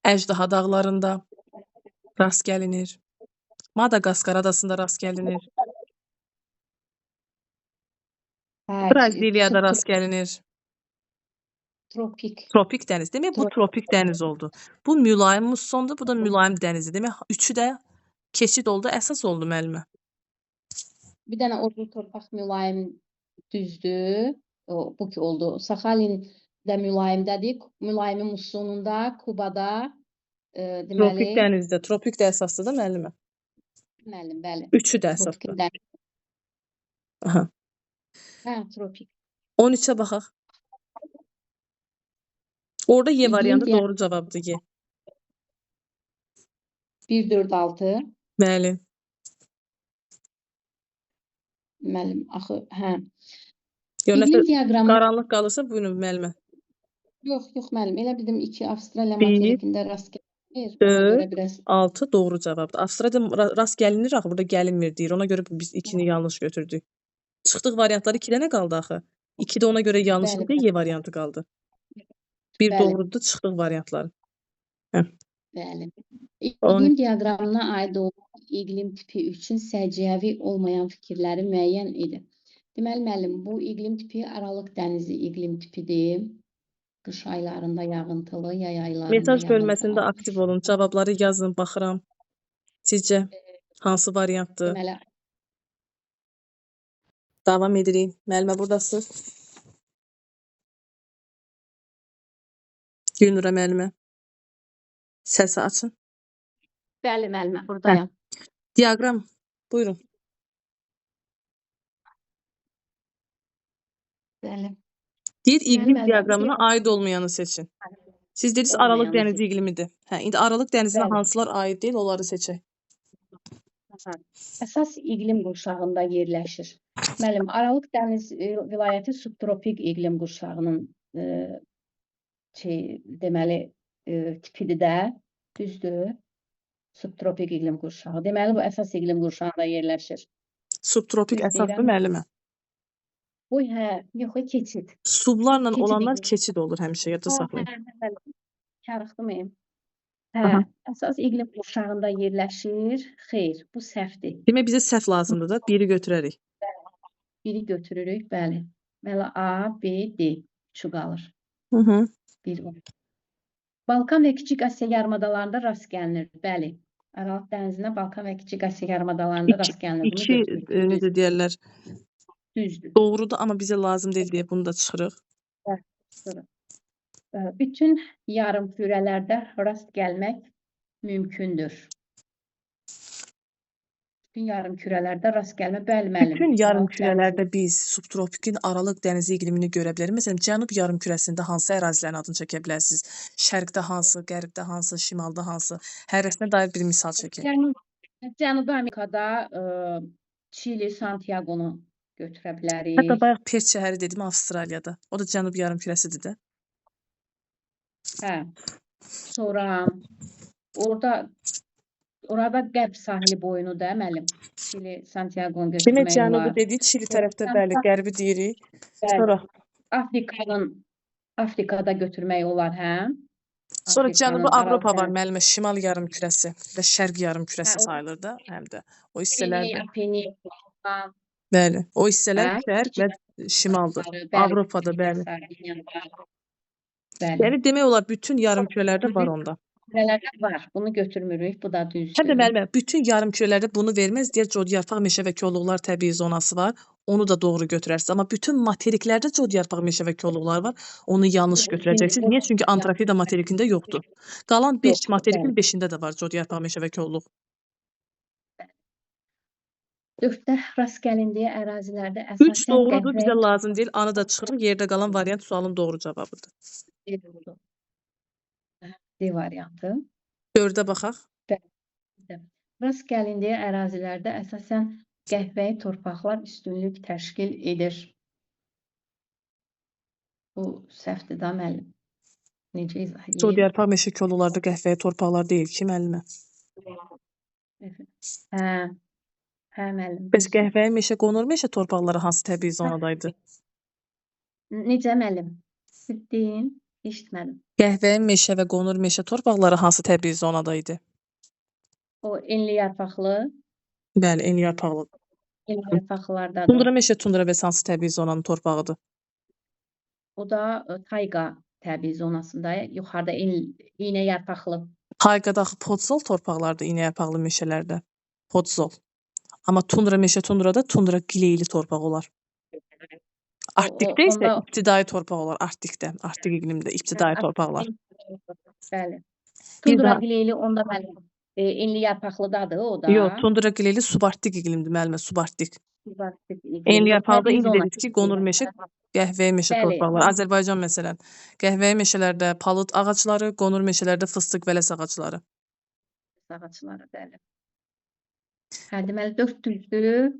Əjdaha dağlarında rast gəlinir. Madagaskar adasında rast gəlinir. Braziliyada rast gəlinir. Tropik. Tropik dəniz. Demək bu tropik dəniz oldu. Bu mülayim mussondur, bu da mülayim dənizi. Demək üçü də keçid oldu, əsas oldu müəllimə. Bir dənə odlu torpaq mülayim düzdür. Bu ki oldu. Saxalin də mülayimdədir. Mülayimin mussonunda, Kubada Tropik deməli dənizdə, tropik də əsasdır da müəllimə. müəllim, bəli. Üçü də əsasdır. Tropik dəniz. Aha. Hə, tropik. 13-ə baxaq. Orada Y İqlim variantı deyən- doğru cavabdır Y. 1, 4, 6. Bəli. Müəllim, axı, hə. Yox, İqlim nəsə diaqramı qaranlıq qalırsa buyurun müəllimə. yox, müəllim. Elə bildim 2 Avstraliya Bir, materikində rast gəlir. Ona görə dörd, biraz 6 doğru cavabdır. Avstraliyada rast gəlinir axı, burada gəlinmir deyir. Ona görə biz 2-ni yanlış götürdük. Çıxdıq variantları 2 dənə qaldı axı. 2 də ona görə yanlış Bəli, idi, Y variantı qaldı. Bir Bəli. doğrudur, çıxdıq variantları. bəli. On- İqlim diaqramına aid olan iqlim tipi üçün səciyyəvi olmayan fikirləri müəyyən edin. Deməli, müəllim, bu iqlim tipi Aralıq dənizi iqlim tipidir. Qış aylarında yağıntılı, yay aylarında Mesaj yağıntılı. bölməsində aktiv olun. Cavabları yazın, baxıram. Sizcə hansı variantdır? Deməli, Davam edirik. Müəllimə burdasınız. Gülnurə müəllimə. Səsi açın. bəli, müəllimə, buradayam. Diaqram. Buyurun. Bəli. Deyir iqlim Müəllimə, diaqramına aid olmayanı seçin. Siz dediniz Olmayanı Aralıq dənizi iqlimidir. Hə, indi Aralıq dənizinə Bəli. hansılar aid deyil, onları seçək. Əsas iqlim qurşağında yerləşir. Müəllim, Aralıq dəniz vilayəti subtropik iqlim qurşağının deməli tipidir də, düzdür? Subtropik iqlim qurşağı. Deməli, bu əsas iqlim qurşağında yerləşir. Subtropik Düz əsasdır deyirəm. müəllimə. Bu, hə, yox, keçid. Sublarla Keçid olanlar iqlim. keçid olur həmişə, yadda saxlayın. Karıxdırmayım. Hə, Aha. əsas iqlim qurşağında yerləşir. Xeyr, bu səhvdir. Demək bizə səhv lazımdır da, biri götürərik. Biri götürürük, bəli. Deməli, A, B, D. Üçü qalır. Hı -hı. Bir. Balkan və Kiçik Asiya yarımadalarında rast gəlinir. Bəli. Aralıq dənizinə Balkan və Kiçik Asiya yarımadalarında rast gəlinir. Bunu İki götürürük. necə deyərlər, Düzdür. doğrudur, amma bizə lazım deyil deyə bunu da çıxırıq. Sonra, bütün yarımkürələrdə rast gəlmək mümkündür. Bütün yarımkürələrdə rast gəlmə, bəli müəllim. Bütün Aralıq yarımkürələrdə biz subtropikin Aralıq dənizi iqlimini görə bilərik. Məsələn, Cənub yarımkürəsində hansı ərazilərin adını çəkə bilərsiniz? Şərqdə hansı, qərbdə hansı, şimalda hansı? Hərəsinə dair bir misal çəkin. Cənubi Amerikada Çili, Santiago-nu götürə bilərik. Hətta bayaq Perth şəhəri dedim Avstraliyada. O da Cənub yarımkürəsidir də. Hə. Sonra orada qərb sahili boyunu da müəllim. Çili, Santiago-nu Demək götürmək Cənubu olar. dedik, Çili tərəfdə bəli, qərbi deyirik. Sonra Afrikada götürmək olar, hə? Sonra Cənubi Afrikanın Avropa Aralıq var, müəllimə, şimal yarımkürəsi və şərq yarımkürəsi Hə, o- sayılır da, həm də. O dənizi, hissələrdə. Apeninik, Bəli, o hissələr Hə, şərq və şimaldır. bəli, Avropada, bəli. Bəli. Yəni demək olar bütün yarımkürələrdə var onda. Nələrdə var? Bunu götürmürük. Bu da düzdür. Həm də müəllimə, bütün yarımkürələrdə bunu verməz, deyər codyarpaq meşə və kolluqlar təbii zonası var. Onu da doğru götürərsiniz. Amma bütün materiklərdə codyarpaq meşə və kolluqlar var. Onu yanlış götürəcəksiniz. Niyə? Çünki Antarktida materikində yoxdur. Qalan 5 Yoxdur, materikin bəli. 5-də də var codyarpaq meşə və kolluq. 4-də rast gəlindiyi ərazilərdə 3 əsasən doğrudur, bizə lazım deyil. Anı da çıxırıq. Yerdə qalan variant sualın doğru cavabıdır. D variantı. 4-də baxaq. Rast gəlindiyi ərazilərdə əsasən qəhvəyi torpaqlar üstünlük təşkil edir. Bu səhvdir da müəllim. Necə izah edeyim? Codyarpaq meşə kolluqlarda qəhvəyi torpaqlar deyil ki, müəllimə. Hə müəllim. Bəs qəhvəyi meşə, qonur meşə torpaqları hansı təbii zonadaydı? Necə müəllim? Deyin, eşitmədim. Qəhvəyi meşə və qonur meşə torpaqları hansı təbii zonadaydı? O enli yarpaqlı, Bəli, enli yarpaqlı. enli yarpaqlardadır. Tundra meşə, tundra və hansı təbii zonanın torpağıdır? O da tayqa təbii zonasında, yuxarıda iynə yarpaqlı. Tayqada axı podzol torpaqlardır, iynə yarpaqlı meşələrdə. Podzol. Amma tundra meşə, tundrada tundra gileyli torpaq olar. Arktikdə isə onda- ibtidai torpaq olar, Arktikdə, Arktik iqlimdə ibtidai torpaqlar. Bəli. Bir Tundra daha- gileyli onda müəllim. Enli yarpaqlıdadır o da. Yox, tundra gileyli subarktik iqlimdir, müəllimə, subarktik. Subarktik iqlim. Enli Yox, yarpaqda təbii indi zona dedik ki, qonur meşə, qəhvəyi meşə Bəli. torpaqları. Azərbaycan məsələn, qəhvəyi meşələrdə palıd ağacları, qonur meşələrdə fıstıq və ləs ağacları. ağacları, bəli. Hə, deməli 4 düzdür.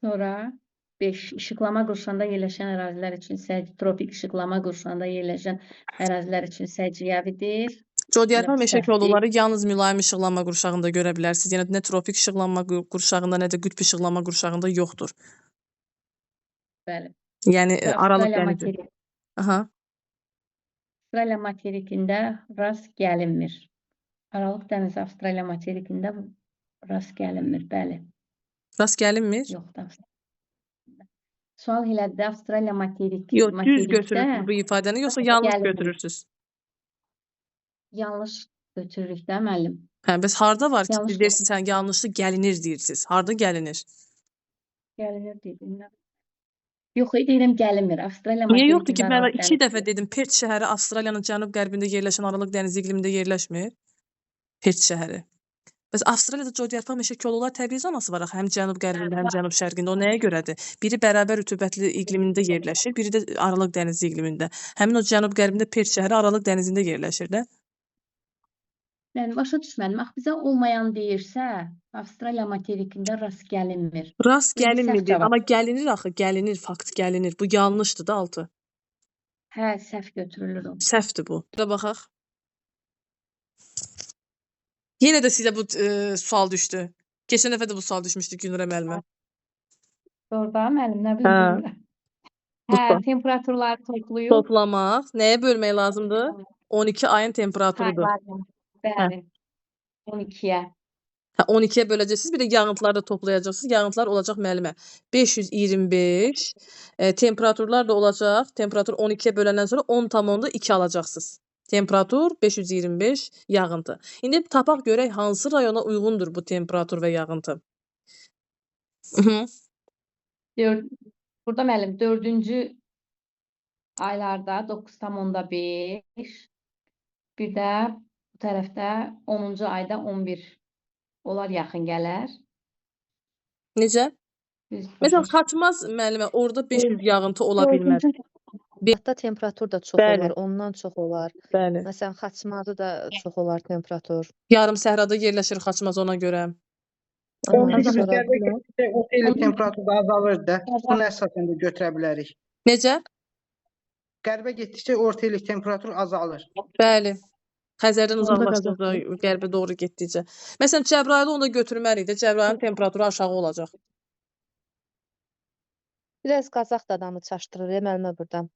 Sonra 5 işıqlama qurşağında yerləşən ərazilər üçün tropik işıqlama qurşağında yerləşən ərazilər üçün səciyyəvidir. Codyarpaq Yox, meşə səhvdir. kolluqları yalnız mülayim işıqlanma qurşağında görə bilərsiniz. Yəni nə tropik işıqlanma qurşağında, nə də qütb işıqlanma qurşağında yoxdur. Bəli. Yəni Və aralıq Avstraliya dənizi. materik- Aha. Avstraliya materikində rast gəlinmir. Aralıq dənizi Avstraliya materikində rast gəlinmir, bəli. Rast gəlinmir? Yoxdur. Sual elədi Avstraliya Yox, düz materikdə götürürsünüz bu ifadəni, yoxsa yanlış Gəlinmir. götürürsünüz? yanlış götürürük də müəllim. Hə, bəs harda var ki, Yanlış siz deyirsiniz, sən yanlışlı gəlinir deyirsiniz. Harda gəlinir? Gəlinir dedim. Yox, deyirəm gəlinmir. Avstraliya Niyə yoxdur ki, materikində mən Aralıq 2 dəfə dedim, Perth şəhəri Avstraliyanın cənub-qərbində yerləşən Aralıq dənizi iqlimində yerləşmir? Perth şəhəri. Bəs Avstraliyada codyarpaq meşə kolluqlar təbii zonası var axı, həm cənub-qərbində, həm cənub-şərqində. O nəyə görədir? Biri bərabər rütubətli iqlimində yerləşir, biri də Aralıq dənizi iqlimində. Həmin o cənub-qərbində Perth şəhəri Aralıq dənizində yerləşir də. Yəni başa düşmədim. Axı bizə olmayan deyirsə, Avstraliya materikində rast gəlinmir. Rast Bu səhv gəlinmir, cavab. amma gəlinir axı, gəlinir, fakt gəlinir. Bu yanlışdır da altı. Hə, səhv götürülür o. Səhvdir bu. Da baxaq. Yenə də sizə bu sual düşdü. Keçən dəfə də bu sual düşmüşdü Günürə müəllimə. Orda müəllim nə Hə. bildim. Bu Hə, sual. temperaturları toplayıb Toplamaq nəyə bölmək lazımdır? 12 ayın temperaturudur. sayılarını. Bəli. 12-yə. Hə, 12-yə böləcəksiniz, bir də yağıntıları da toplayacaqsınız. Yağıntılar olacaq müəllimə 525. Temperaturlar da olacaq. Temperatur 12-yə böləndən sonra 10,2 alacaqsınız. Temperatur 525, yağıntı. İndi tapaq görək hansı rayona uyğundur bu temperatur və yağıntı. Burada müəllim 4-cü aylarda 9,5, bir də bu tərəfdə 10-cu ayda 11 onlar yaxın gələr. Necə? Düz Məsələn, başa Xaçmaz müəllimə orada 500 yağıntı ola bilməz. Hətta temperatur da çox Bəli. olar, ondan çox olar. Bəli. Məsələn, Xaçmazda da çox olar temperatur. Yarım səhrada yerləşir Xaçmaz ona görə. Ondan Çünki biz sonra qərbə getdikcə otelin temperaturu da azalır da. Bunu əsasən də götürə bilərik. Necə? Qərbə getdikcə orta illik temperatur azalır. Bəli. Xəzərdən Onda uzaqlaşdıqca, qərbə doğru getdikcə. Məsələn, Cəbrayılı onda götürməliyik də. Cəbrayılın temperaturu aşağı olacaq. biraz Qazax da adamı çaşdırır müəllimə burdan.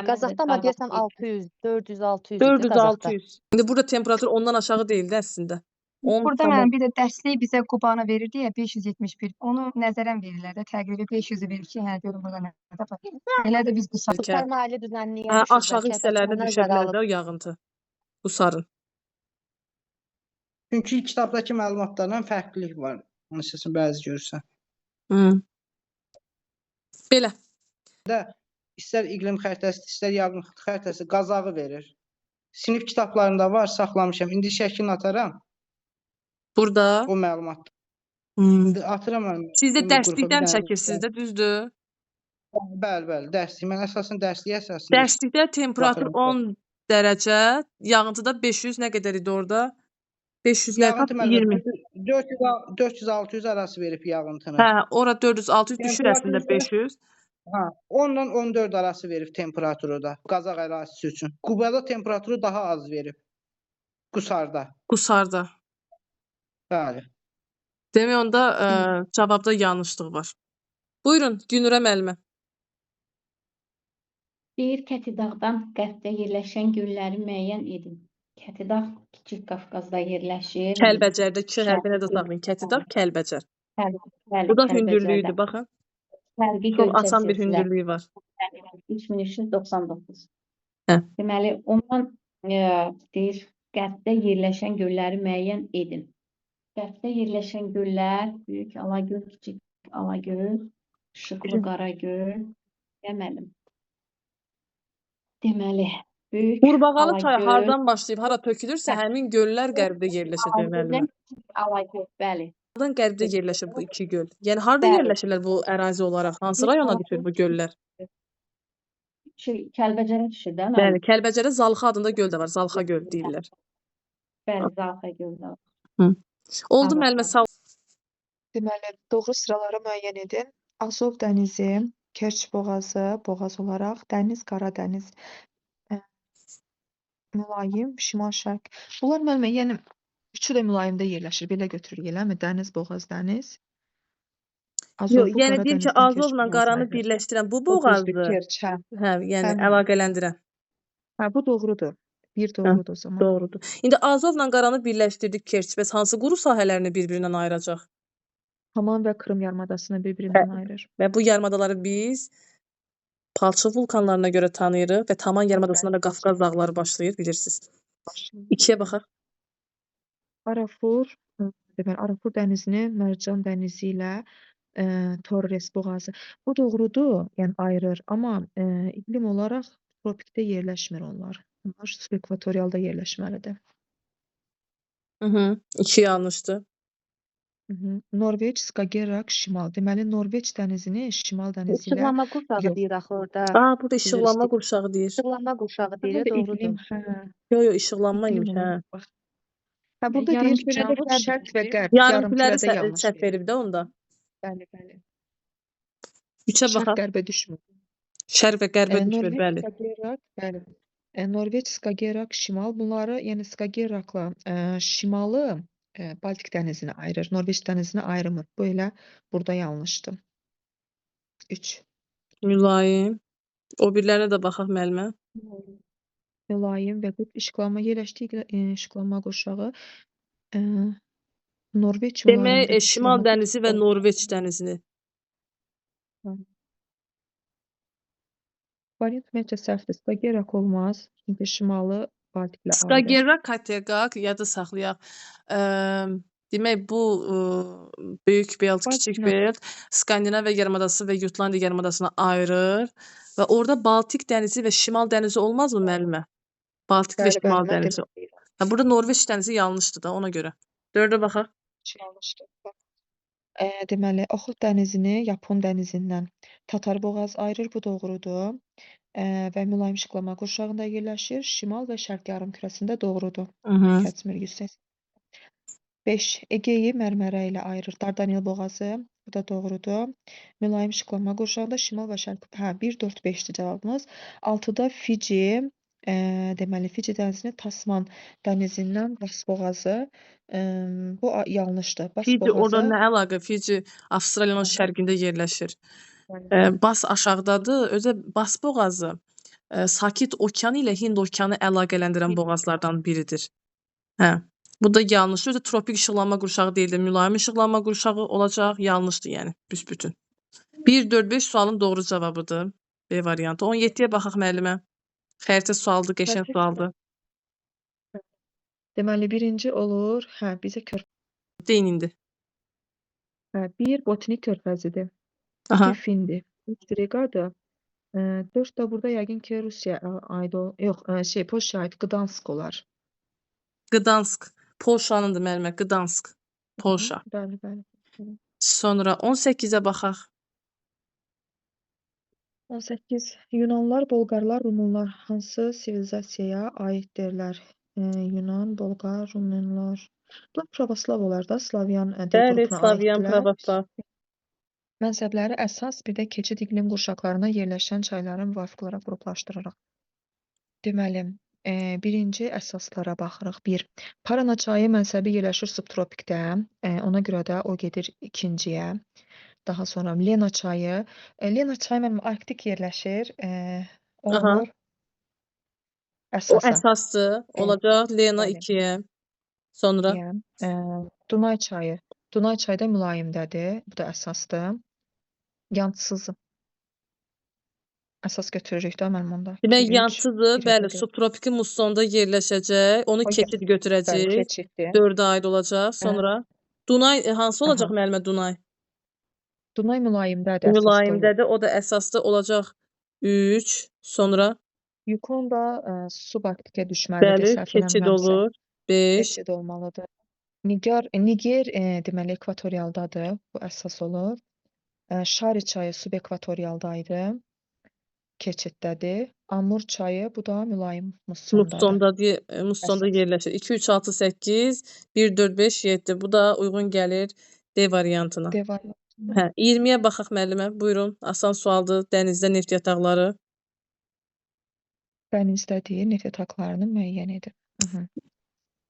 Qazaxda amma deyəsən 600, 400, 600 idi 400, Qazaxda. 600. İndi burada temperatur ondan aşağı deyildi əslində. Burada mən bir də dərslik bizə Qubanı verirdi ya 571. Onu nəzərən verirlər də təqribi 500-ü verir ki, hə görüm burada nədə var. Elə də biz bu saat Sərmayəli düzənliyə düşür. Aşağı hissələrinə düşə bilər də o yağıntı. Bu sarın. Çünki kitabdakı məlumatlardan fərqlilik var. Onu səsin bəzi görürsən. Belə. İstər iqlim xəritəsi, istər yağın xəritəsi Qazağı verir. Sinif kitablarında var, saxlamışam. İndi şəklini ataram. Burada. O məlumat. İndi atıram mən. Siz də dərslikdən çəkirsiniz də, düzdür? Bəli, bəli, dərslik. Mən əsasən dərsliyə əsasında. Dərslikdə temperatur 10 dərəcə, yağıntıda 500 nə qədər idi orada? 500 Yağıntı 20. 400-600 arası verib yağıntını. Hə, ora 400-600 düşür əslində 500. Hə, 10-dan 14 arası verib temperaturu da Qazaq ərazisi üçün. Qubada temperaturu daha az verib. Qusarda. Qusarda. Bəli. Demək onda cavabda yanlışlıq var. Buyurun, Günürə müəllimə. Deyir Kətidağdan qərbdə yerləşən gölləri müəyyən edin. Kətidağ Kiçik Qafqazda yerləşir. Kəlbəcərdə 2 hərfinə də taxın. Kətidağ, Kəlbəcər. Bu da hündürlüyüdür, baxın. Fərqi Çox asan bir hündürlüyü var. 3399. Hə. Deməli, ondan deyir, qərbdə yerləşən gölləri müəyyən edin. Qərbdə yerləşən göllər Böyük Alagöl, Kiçik Alagöl, Işıqlı Qaragöl, deməli, Böyük Qurbağalı çayı Alagöl, hardan başlayıb, hara tökülürsə, həmin göllər qərbdə yerləşəcək müəllimə. Alagöl, bəli. Hardan qərbdə yerləşir bu iki göl? Yəni harda Bəli. yerləşirlər bu ərazi olaraq? Hansı rayona düşür bu göllər? Kəlbəcərə düşür də. Bəli, Kəlbəcərdə Zalxa adında göl də var. Zalxa göl deyirlər. Bəli, Zalxa gölü var. Oldu müəllimə, sağ ol. Deməli, doğru sıraları müəyyən edin. Azov dənizi, Kerç boğazı, boğaz olaraq, dəniz, Qara dəniz, mülayim, şimal-şərq. Bunlar müəllimə, yəni üçü də mülayimdə yerləşir. Belə götürürük, eləmi? Dəniz, boğaz, dəniz. Yox, yəni deyir ki, Azovla Qaranı birləşdirən bu boğazdır. Kerç, hə. Hə, yəni Həmin. əlaqələndirən. Hə, bu doğrudur. Bir doğrudur o zaman. Doğrudur. İndi Azovla Qaranı birləşdirdik Kerç. Bəs hansı quru sahələrini bir-birindən ayıracaq? Haman və Krım yarımadasını bir-birindən ayırır. Və bu yarımadaları biz palçıq vulkanlarına görə tanıyırıq və Taman yarımadasından da Qafqaz dağları başlayır, bilirsiniz. 2-yə baxaq. Arafur, deməli, Arafur dənizini Mərcan dənizi ilə Torres boğazı. Bu doğrudur, yəni ayırır, amma iqlim olaraq tropikdə yerləşmir onlar. Onlar subekvatorialda yerləşməlidir. 2 yanlışdır. Norveç, Skagerrak, şimal. Deməli, Norveç dənizini şimal dənizi ilə İşıqlanma qurşağı Yox. deyir axı orada. Burada işıqlanma qurşağı deyir. İşıqlanma qurşağı deyir, doğrudur. Yox, işıqlanma İqlim imiş, hə. olaraq bax. Hə, burada deyir Yarımkürədə cənub, qərb şərq və deyir. qərb. Yarımküləri Yarımkürədə yanlış səhv verir. verib də onda. Bəli, bəli. 3-ə Şərq baxaq. qərbə düşmür. Şərq və qərbə düşmür, Norveç, bəli. Skagerrak, bəli. Norveç, Skagerrak, şimal. Bunları, yəni Skagerrakla şimalı Baltik dənizini ayırır. Norveç dənizini ayırmır. Bu elə burada yanlışdır. 3. Mülayim. O birlərinə də baxaq müəllimə. Mülayim və qütb işıqlanma yerləşdiyi işıqlanma qurşağı Norveç Demək, mülayimdir. Şimal dənizi və Norveç dənizini. Variant ümumiyyətlə səhvdir. Skagerrak olmaz. Çünki şimalı Baltiklə ayrır. Skagerrak, Kattegat yadda saxlayaq. Demək bu Böyük Belt, Kiçik Baltik Belt Skandinaviya yarımadası və Jutlandiya yarımadasına ayırır və orada Baltik dənizi və Şimal dənizi olmazmı müəllimə? Baltik və Bəli, bəli, Şimal mən dənizi. demək istəyirəm. Ha, burada Norveç dənizi yanlışdır da ona görə. 4-ə baxaq. Yanlışdır. Deməli, Oxud dənizini Yapon dənizindən Tatar boğazı ayırır, bu doğrudur. Və mülayim şıqlama qurşağında yerləşir. Şimal və şərq yarımkürəsində doğrudur. Mhm. Kazimir 180. 5. Egeyi Mərmərə ilə ayırır. Dardanel boğazı, bu da doğrudur. Mülayim şıqlama qurşağında şimal və şərq. Hə, 1, 4, 5-dir cavabımız. 6-da Fiji, deməli Fiji dənizini Tasman dənizindən Bas boğazı. Bu yanlışdır. Bas Fiji orada boğazı. nə əlaqə? Fiji Avstraliyanın Aha. şərqində yerləşir. Yəni, Bas aşağıdadır. Özə Bas boğazı Sakit Okeanı ilə Hind Okeanı əlaqələndirən boğazlardan biridir. Hə. Bu da yanlış. Özə tropik işıqlanma qurşağı deyil də mülayim işıqlanma qurşağı olacaq. Yanlışdır yəni büsbütün. 1, 4, 5 sualın doğru cavabıdır. B variantı. 17-yə baxaq müəllimə. Xəritə sualdır, qəşəng Xəritə sualdır. deməli birinci olur. Hə, bizə Deyin indi. 1 Botanik körfəzidir. 2 Aha. Findir. 3 Rigadır. 4 də burada yəqin ki Rusiya aid yox, Polşaya aid Qdansk olar. Gdansk. Polşanındır müəllimə. Gdansk. Polşa. Bəli, bəli. Sonra 18-ə baxaq. 18. Yunanlar, Bolqarlar, Rumunlar hansı sivilizasiyaya aiddirlər? Yunan, Bolqar, Rumunlar. Bunlar pravoslav olar da, Slavyan dil Bəli, qrupuna Slavyan aiddirlər. pravoslav. Mənsəbləri əsas bir də keçid iqlim qurşaqlarına yerləşən çayları müvafiq olaraq qruplaşdırırıq. Deməli, birinci əsaslara baxırıq. 1. Parana çayı mənsəbi yerləşir subtropikdə. Ona görə də o gedir ikinciyə. Daha sonra Lena çayı. Lena çayı mənim Arktik yerləşir. O Aha. olur O əsasa. əsasdır. Olacaq Lena bəli. 2-yə. Sonra Yəni, Dunay çayı. Dunay çayı da mülayimdədir. Bu da əsasdır. Yansız. Əsas götürürük də mənim onda. demək 2, 3, yansıdır. biri Bəli, də deyil. subtropiki mussonda yerləşəcək. Onu O keçid Bəli, götürəcək. keçiddir. 4-ə aid olacaq. Sonra Dunay hansı olacaq Aha. müəllimə Dunay? Dunay mülayimdədir, əsasda yox. Mülayimdədir. O da əsasda olacaq 3. Sonra Yukon da subarktikə düşməlidir, bəli, səhv keçid eləmirəmsə. olur. 5. Keçid olmalıdır. Niger deməli ekvatorialdadır. Bu əsas olur. Şari çayı subekvatorialda idi. Keçiddədir. Amur çayı bu da mülayim mussondadır. Mussonda Əsas. yerləşir. 2, 3, 6, 8, 1, 4, 5, 7. Bu da uyğun gəlir D variantına. D var. Hə, 20-yə baxaq müəllimə. Buyurun. Asan sualdır. Dənizdə neft yataqları. Dənizdədir, neft yataqlarını müəyyən edin.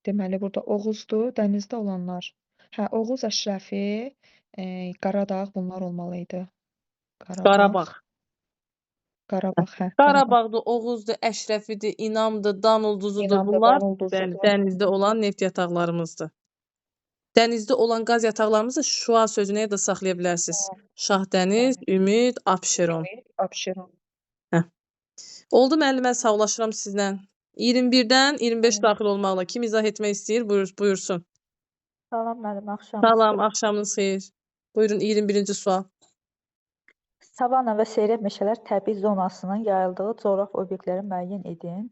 Deməli burada Oğuzdur, dənizdə olanlar. Hə, Oğuz, Əşrəfi, Qaradağ bunlar olmalı idi. Qarabağ. Qarabağ, hə. Qarabağdır, Oğuzdur, Əşrəfidir, İnamdır, Dan ulduzudur. İnamdır, Bunlar Dan ulduzudur. bəli, dənizdə olan neft yataqlarımızdır. Dənizdə olan qaz yataqlarımızı Şua sözünə də saxlaya bilərsiniz. Şahdəniz, Ümid, Abşeron. Abşeron. Oldu müəllimə, sağollaşıram sizlə. 21-dən 25 daxil olmaqla kim izah etmək istəyir? Buyursun. Salam müəllim, axşamınız Salam, xeyir. axşamınız xeyir. Buyurun 21-ci sual. Savanna və seyrək meşələr təbii zonasının yayıldığı coğrafi obyektləri müəyyən edin.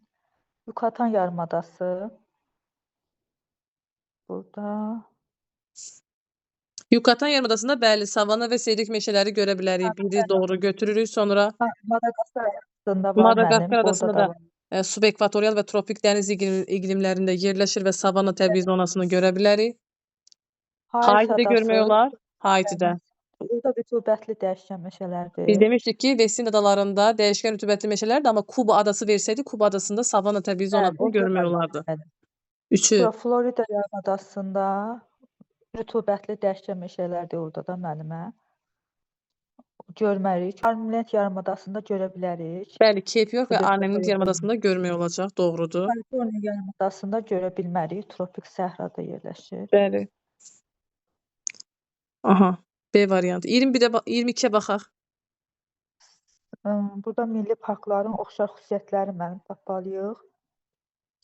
Yucatan yarımadası. Burada. Yucatan yarımadasında bəli, savanna və seyrək meşələri görə bilərik. Biri doğru götürürük, sonra Madaqaskar adasında var Madaqaskar mənim, adasında orada da da var. subekvatorial və tropik dəniz iqlimlərində yerləşir və savanna təbii zonasını görə bilərik. Haitidə görmək olar. Haitidə. Burada rütubətli dəyişkən meşələrdir. Biz demişdik ki, Vestin adalarında dəyişkən rütubətli meşələrdir, amma Kuba adası versəydi, Kuba adasında savanna təbii zonasını orada görmək da var olardı. mənim. Üçü. Sonra Florida yarımadasında rütubətli dəyişkən meşələrdir orada da müəllimə. Görmərik. Armlent yarımadasında görə bilərik. Bəli, Cape York və Burada Arnhem Florida yarımadasında görmək olacaq, doğrudur. Kaliforniya yarımadasında görə bilmərik. Tropik səhrada yerləşir. Bəli. Aha, B variantı. 22-yə baxaq. Burada milli parkların oxşar xüsusiyyətləri müəllim tapmalıyıq.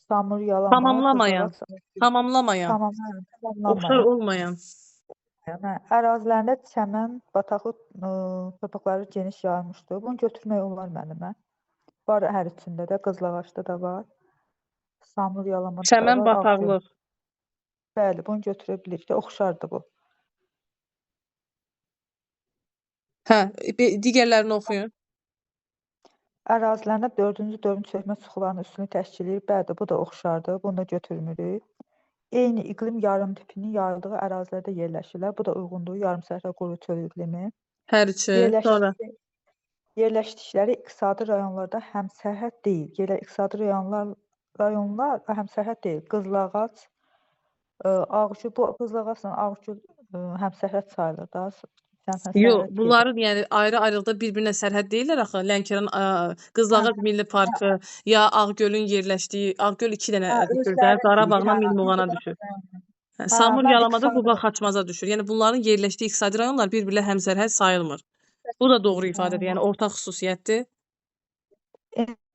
Samur, yalama, Tamamlamayan. qızılaq, Tamamlamayan. tamamlamayan, Oxşar olmayan. Hə, ərazilərində çəmən, bataqlıq torpaqları geniş yayılmışdır. Bunu götürmək olar müəllimə. Var hər üçündə də, qızılağaçda da var. Samur, yalamada da Çəmən var, Ağgöl. bataqlıq. Bəli, bunu götürə bilirik də, oxşardır bu. Hə, digərlərini oxuyun. Ərazilərində 4-cü dövrün çökmə suxularının üstünü təşkil edir. Bəli, bu da oxşardır. Bunu da götürmürük. Eyni iqlim yarımtipinin yayıldığı ərazilərdə yerləşirlər. Bu da uyğundur. Yarımsəhra quru çöl iqlimi. Hər üçü. Sonra Yerləşdikləri iqtisadi rayonlarda həmsərhəd deyil. İqtisadi rayonlar həmsərhəd deyil. Qızılağac, Ağgül, bu Qızılağacla Ağgül həmsərhəd sayılır da. yox, bunların yəni ayrı-ayrılıqda bir-birinə sərhəd deyirlər axı. Lənkəran Qızılağac Milli Parkı ya Ağgölün yerləşdiyi, Ağgöl 2 dənə düşür də, Qarabağla Milmuğana düşür. Samur mən Yalamada iqtisadi Quba Xaçmaza düşür. Yəni bunların yerləşdiyi iqtisadi rayonlar bir-birlə həmsərhəd sayılmır. Bu da doğru ifadədir. Yəni ortaq xüsusiyyətdir.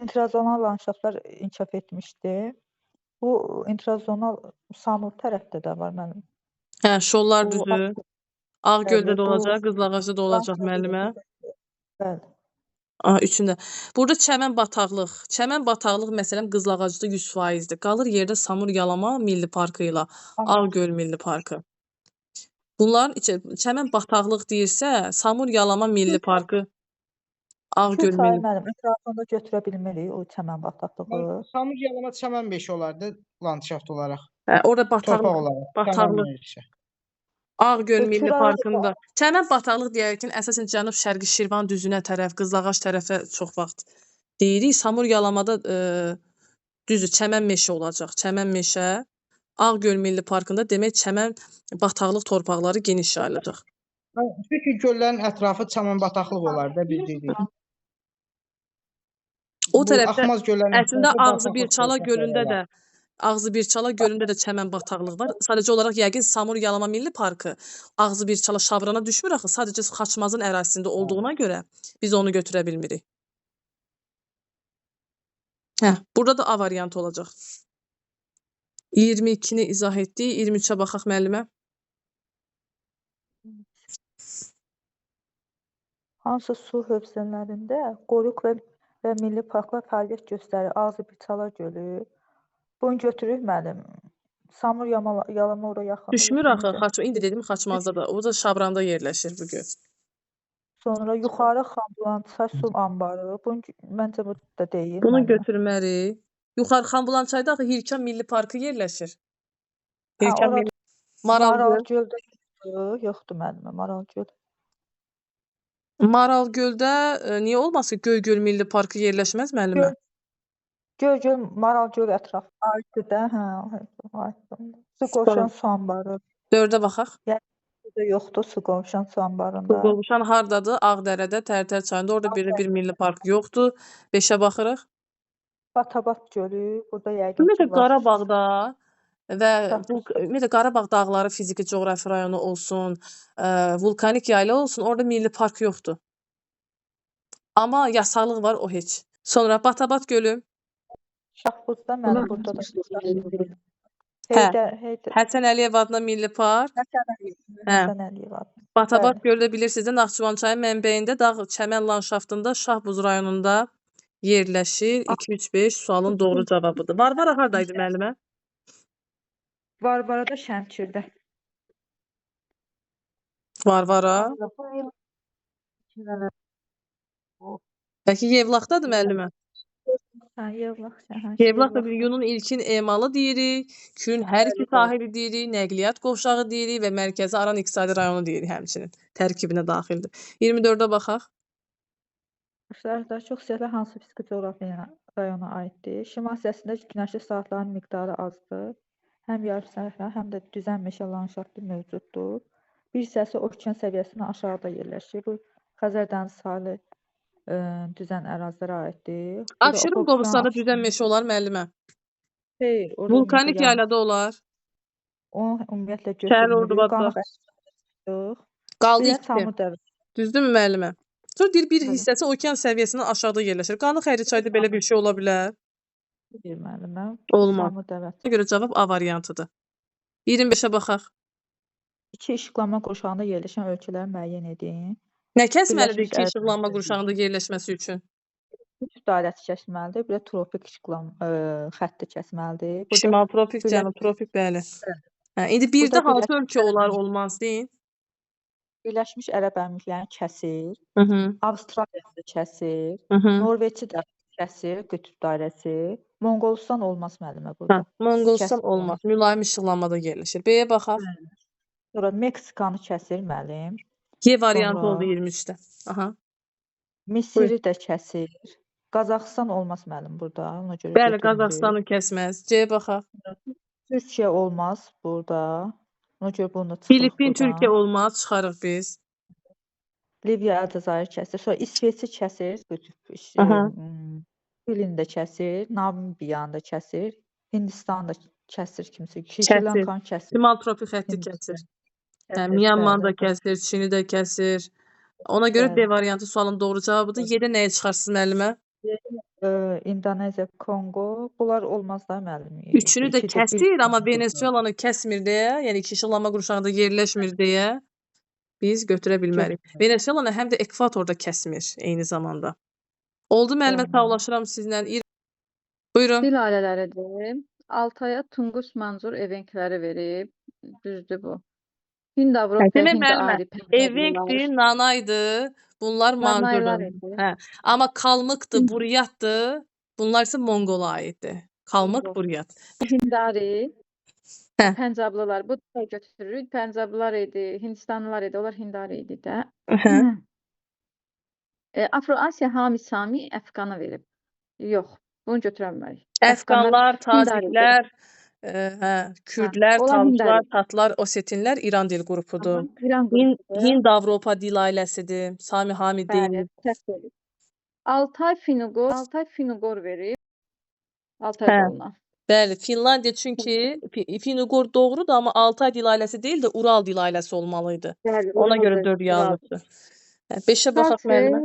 intrazonal landşaftlar inkişaf etmişdi. Bu intrazonal Samur tərəfdə də var mənim. Hə, şollar Bu düzü. Ağgöldə Bəli, də bu olacaq, Qızılağacda da olacaq müəllimə. Bəli. Üçündə. Burada çəmən bataqlıq. Çəmən bataqlıq məsələn Qızılağacda 100%dir. Qalır yerdə Samur Yalama Milli Parkı ilə Ağgöl Milli Parkı. Bunların çəmən bataqlıq deyirsə, Samur Yalama Milli Parkı Ağgöl Sayı Milli. mənim ətrafında götürə bilmirik o çəmən bataqlığı. Samur yalama çəmən 5 olardı landşaft olaraq. Hə, orada Torpaq bataqlıq, olaraq. bataqlıq. Ağgöl Milli Kirayə- Parkında. Çəmən bataqlıq deyərkən əsasən cənub-şərqi Şirvan düzünə tərəf, Qızılağac tərəfə çox vaxt deyirik. Samur Yalamada düzdür, çəmən meşə olacaq. Çəmən meşə. Ağgöl Milli Parkında demək çəmən bataqlıq torpaqları geniş yayılacaq. Çünki göllərin ətrafı çəmən bataqlıq olar da biz deyirik. O tərəfdə Axmaz göllərin əslində ətrafı Ağzıbirçala bataqlıq gölündə torpaqlar. də Ağzıbirçala gölündə də çəmən bataqlıq var. Sadəcə olaraq yəqin Samur Yalama Milli Parkı Ağzıbirçala Şabrana düşmür axı. Sadəcə Xaçmazın ərazisində olduğuna görə biz onu götürə bilmirik. Hə, burada da A variantı olacaq. 22-ni izah etdik. 23-ə baxaq müəllimə. Hansı su hövzələrində qoruq və milli parklar fəaliyyət göstərir? Ağzıbirçala gölü. Bunu götürürük müəllim. Samur Yalama ora yaxın. Düşmür axı. İndi dedim Xaçmazda da. O da Şabranda yerləşir bu göl. Sonra yuxarı Xanbulançay su anbarı. Bunu məncə bu da deyil. Bunu müəllim. götürmərik. Yuxarı Xanbulançayda axı Hirkan Milli Parkı yerləşir. Hə, Hirkan ora Milli Maral Maral göl. göldə yoxdur müəllimə, Maral göl. Maral göldə niyə olmasın Göygöl Milli Parkı yerləşməz müəllimə? Göl, Maral göl ətrafı aiddir də, hə, aiddir. Su qoşan su anbarı. 4-ə baxaq. Burada yoxdur su qovşan su anbarında. Qovuşan hardadır? Ağdərədə, Tərtər çayında. Orada bir milli park yoxdur. 5-ə baxırıq. Batabat gölü, burada yəqin Ümumiyyətlə ki var. Qarabağda və Çatdırıcı. ümumiyyətlə Qarabağ dağları fiziki coğrafi rayonu olsun, vulkanik yayla olsun, orada milli park yoxdur. Amma yasaqlıq var o heç. Sonra Batabat gölü. Şahbuzda mənim burada da. Hə. Heydər. Həsən Əliyev adına milli park. Həsən Əliyev adına. Batabat Bəli. gölü də bilirsiniz də Naxçıvan çayı mənbəyində dağ çəmən landşaftında Şahbuz rayonunda yerləşir. 2 3 5 sualın doğru cavabıdır. Varvara hardaydı müəllimə? Varvarada Şəmkirdə. Varvara. Bəlkə Yevlaxdadır müəllimə? Hə, Yevlax. Yevlax da yunun ilkin emalı deyirik, Kürün hər iki sahili deyirik, nəqliyyat qovşağı deyirik və mərkəzi Aran iqtisadi rayonu deyirik həmçinin. Tərkibinə daxildir. 24-ə baxaq. Daha çox hissələr hansı fiziki coğrafi rayona aiddir? Şimal hissəsində günəşli saatların miqdarı azdır. Həm yarımsəhra, həm də düzən meşə landşaftı mövcuddur. Bir hissəsi okean səviyyəsindən aşağıda yerləşir. Bu Xəzər dəniz sahili düzən ərazilərə aiddir. Abşeron qovuşlarında düzən meşə olar müəllimə. Xeyr, orada Vulkanik yaylada olar. O ümumiyyətlə Şəhər Ordubadda. Qaldı 2. Düzdürmü müəllimə? Sonra deyir bir hissəsi okean səviyyəsindən aşağıda yerləşir. Qanı Xəriçayda belə bir şey ola bilər. Deyir müəlliməm. Olmaz. İslamlı dövlət. Ona görə cavab A variantıdır. 25-ə baxaq. İki işıqlanma qurşağında yerləşən ölkələri müəyyən edin. Nə kəsməlidir Birləşmiş ki, Ərəb işıqlanma Əmirlikləri qurşağında yerləşməsi üçün? Üç dairəsi kəsməlidir. Bir də tropik xətti kəsməlidir. Burada Şimal tropik, birləş cənub tropik, bəli. Bəli. Hə, indi birdə Burada hansı ölkə olar, olmaz deyin? Birləşmiş Ərəb Əmirliklərini kəsir. Hı hı. Avstraliyanı da kəsir. Hı hı. Norveçi də kəsir, qütb dairəsi. Monqolistan olmaz müəllimə Hə, burada. Monqolistan Kəsmir. olmaz. Mülayim işıqlanmada yerləşir. B-yə baxaq. Sonra Meksikanı kəsir müəllim. Y variantı Sonra oldu 23-də. Aha. Misiri də kəsir. Qazaxıstan olmaz müəllim burada. Ona görə Bəli, götürmürük. Qazaxıstanı kəsməz. C-yə baxaq. Türkiyə olmaz burada. Ona görə bunu da çıxırıq Filippin, buradan. Türkiyə olmaz, çıxarıq biz. Liviya, Əlcəzair kəsir. Sonra İsveçi kəsir. Aha. Filini də kəsir. Namibiyanı da kəsir. Hindistanı da kəsir kimsə. Kəsir. Şri-Lankanı kəsir. Şimal tropik xətti Hindistan kəsir. Hə, kəsir, Myanmanı da bəli. kəsir, Çini də kəsir. Ona görə Bəli. D variantı sualın doğru cavabıdır. Y-də nəyə çıxarsınız müəllimə? İndoneziya, Kongo. Bunlar olmaz da müəllim. Üçünü də kəsir, amma Venezuelanı kəsmir deyə, yəni iki işıqlanma qurşağında yerləşmir deyə biz götürə bilmərik. Venezuelanı həm də ekvatorda kəsmir eyni zamanda. Oldu müəllimə, Bəli. sağollaşıram sizlə. Buyurun. Dil ailələridir. Altaya Tungus Manzur evenkləri verib. Düzdür bu. Hind Avropa, Demək Hind müəllimə, Ari, Evenkdir, Nanaydır. Bunlar Nanaylar Manjurdur. idi. Hə. Amma Kalmıkdır, Buryatdır. Bunlar isə Monqola aiddir. Kalmık, Mongol. Buryat. Hindari, Hə. Pəncablılar. Bu da götürürük. Pəncablılar idi, Hindistanlılar idi. Onlar Hindari idi də. Hə. Afro-Asiya Hami Sami Əfqana verib. Yox, bunu götürə bilmərik. Əfqanlar, Hindari idi. Taciklər, hə, Kürdlər, onlar Talıklar, Hindari. Tatlar, Osetinlər İran dil qrupudur. Aha, İran qrupudur. Hind Avropa dil ailəsidir. Sami Hami Bəli, deyil. səhv olub. Altay Finugor verib. Altay Hə. qoluna. Bəli, Finlandiya çünki Finugor doğrudur, amma Altay dil ailəsi deyil də Ural dil ailəsi olmalıydı. Bəli, Ona görə Uraldır, 4 yanlışdır. 5-ə baxaq müəllimə.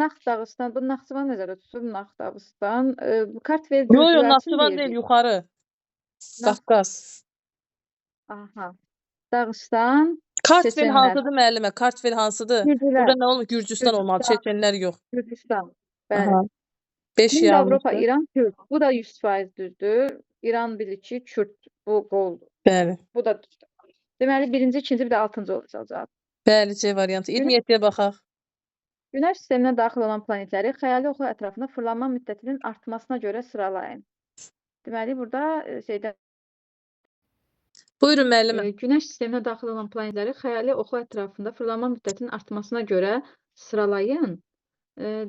Naxt Dağıstan, bu Naxçıvan nəzərdə tutulub, Naxt Dağıstan. Kartvel Yo, gürcülər Naxçıvan üçün deyil, deyirdik. yuxarı. Qafqaz. Aha. Dağıstan, Kartvel Çeçenlər. hansıdır müəllimə? Kartvel hansıdır? Gürcülər, Burada nə olmur? Gürcüstan olmalı, Gürcüstan. Çeçenlər yox. Gürcüstan. Bəli. Aha. 5 Hind Avropa, yanlışdır. İran, Kürd. Bu da 100% düzdür. İran bilir ki, Kürd bu qoldur. Bəli. Bu da düzdür. Deməli, birinci, ikinci, bir də altıncı olacaq cavab. Bəli, C variantı. 27-yə baxaq. Günəş sisteminə daxil olan planetləri xəyali oxu ətrafında fırlanma müddətinin artmasına görə sıralayın. Deməli, burada şeydə Buyurun müəllimə. Günəş sisteminə daxil olan planetləri xəyali oxu ətrafında fırlanma müddətinin artmasına görə sıralayın.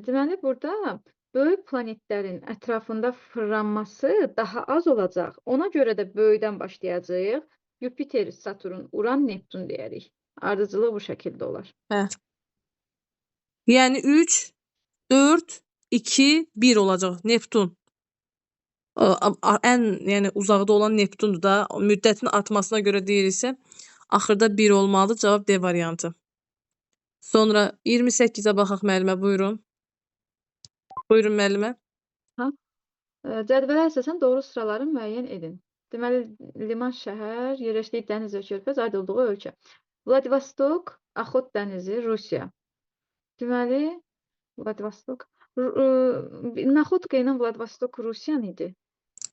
Deməli, burada böyük planetlərin ətrafında fırlanması daha az olacaq. Ona görə də böyükdən başlayacağıq. Yupiter, Saturn, Uran, Neptun deyərik. Ardıcıllıq bu şəkildə olar. Hə. Yəni 3, 4, 2, 1 olacaq. Neptun. Ən yəni uzaqda olan Neptundur da. Müddətin artmasına görə deyirsə, axırda 1 olmalıdır. Cavab D variantı. Sonra 28-ə baxaq müəllimə, buyurun. Buyurun müəllimə. Cədvələ əsasən doğru sıraları müəyyən edin. Deməli, liman şəhər, yerləşdiyi dəniz və körfəz aid olduğu ölkə. Vladivostok, Axot dənizi, Rusiya. Deməli, Vladivostok. Naxodka ilə Vladivostok Rusiyan idi.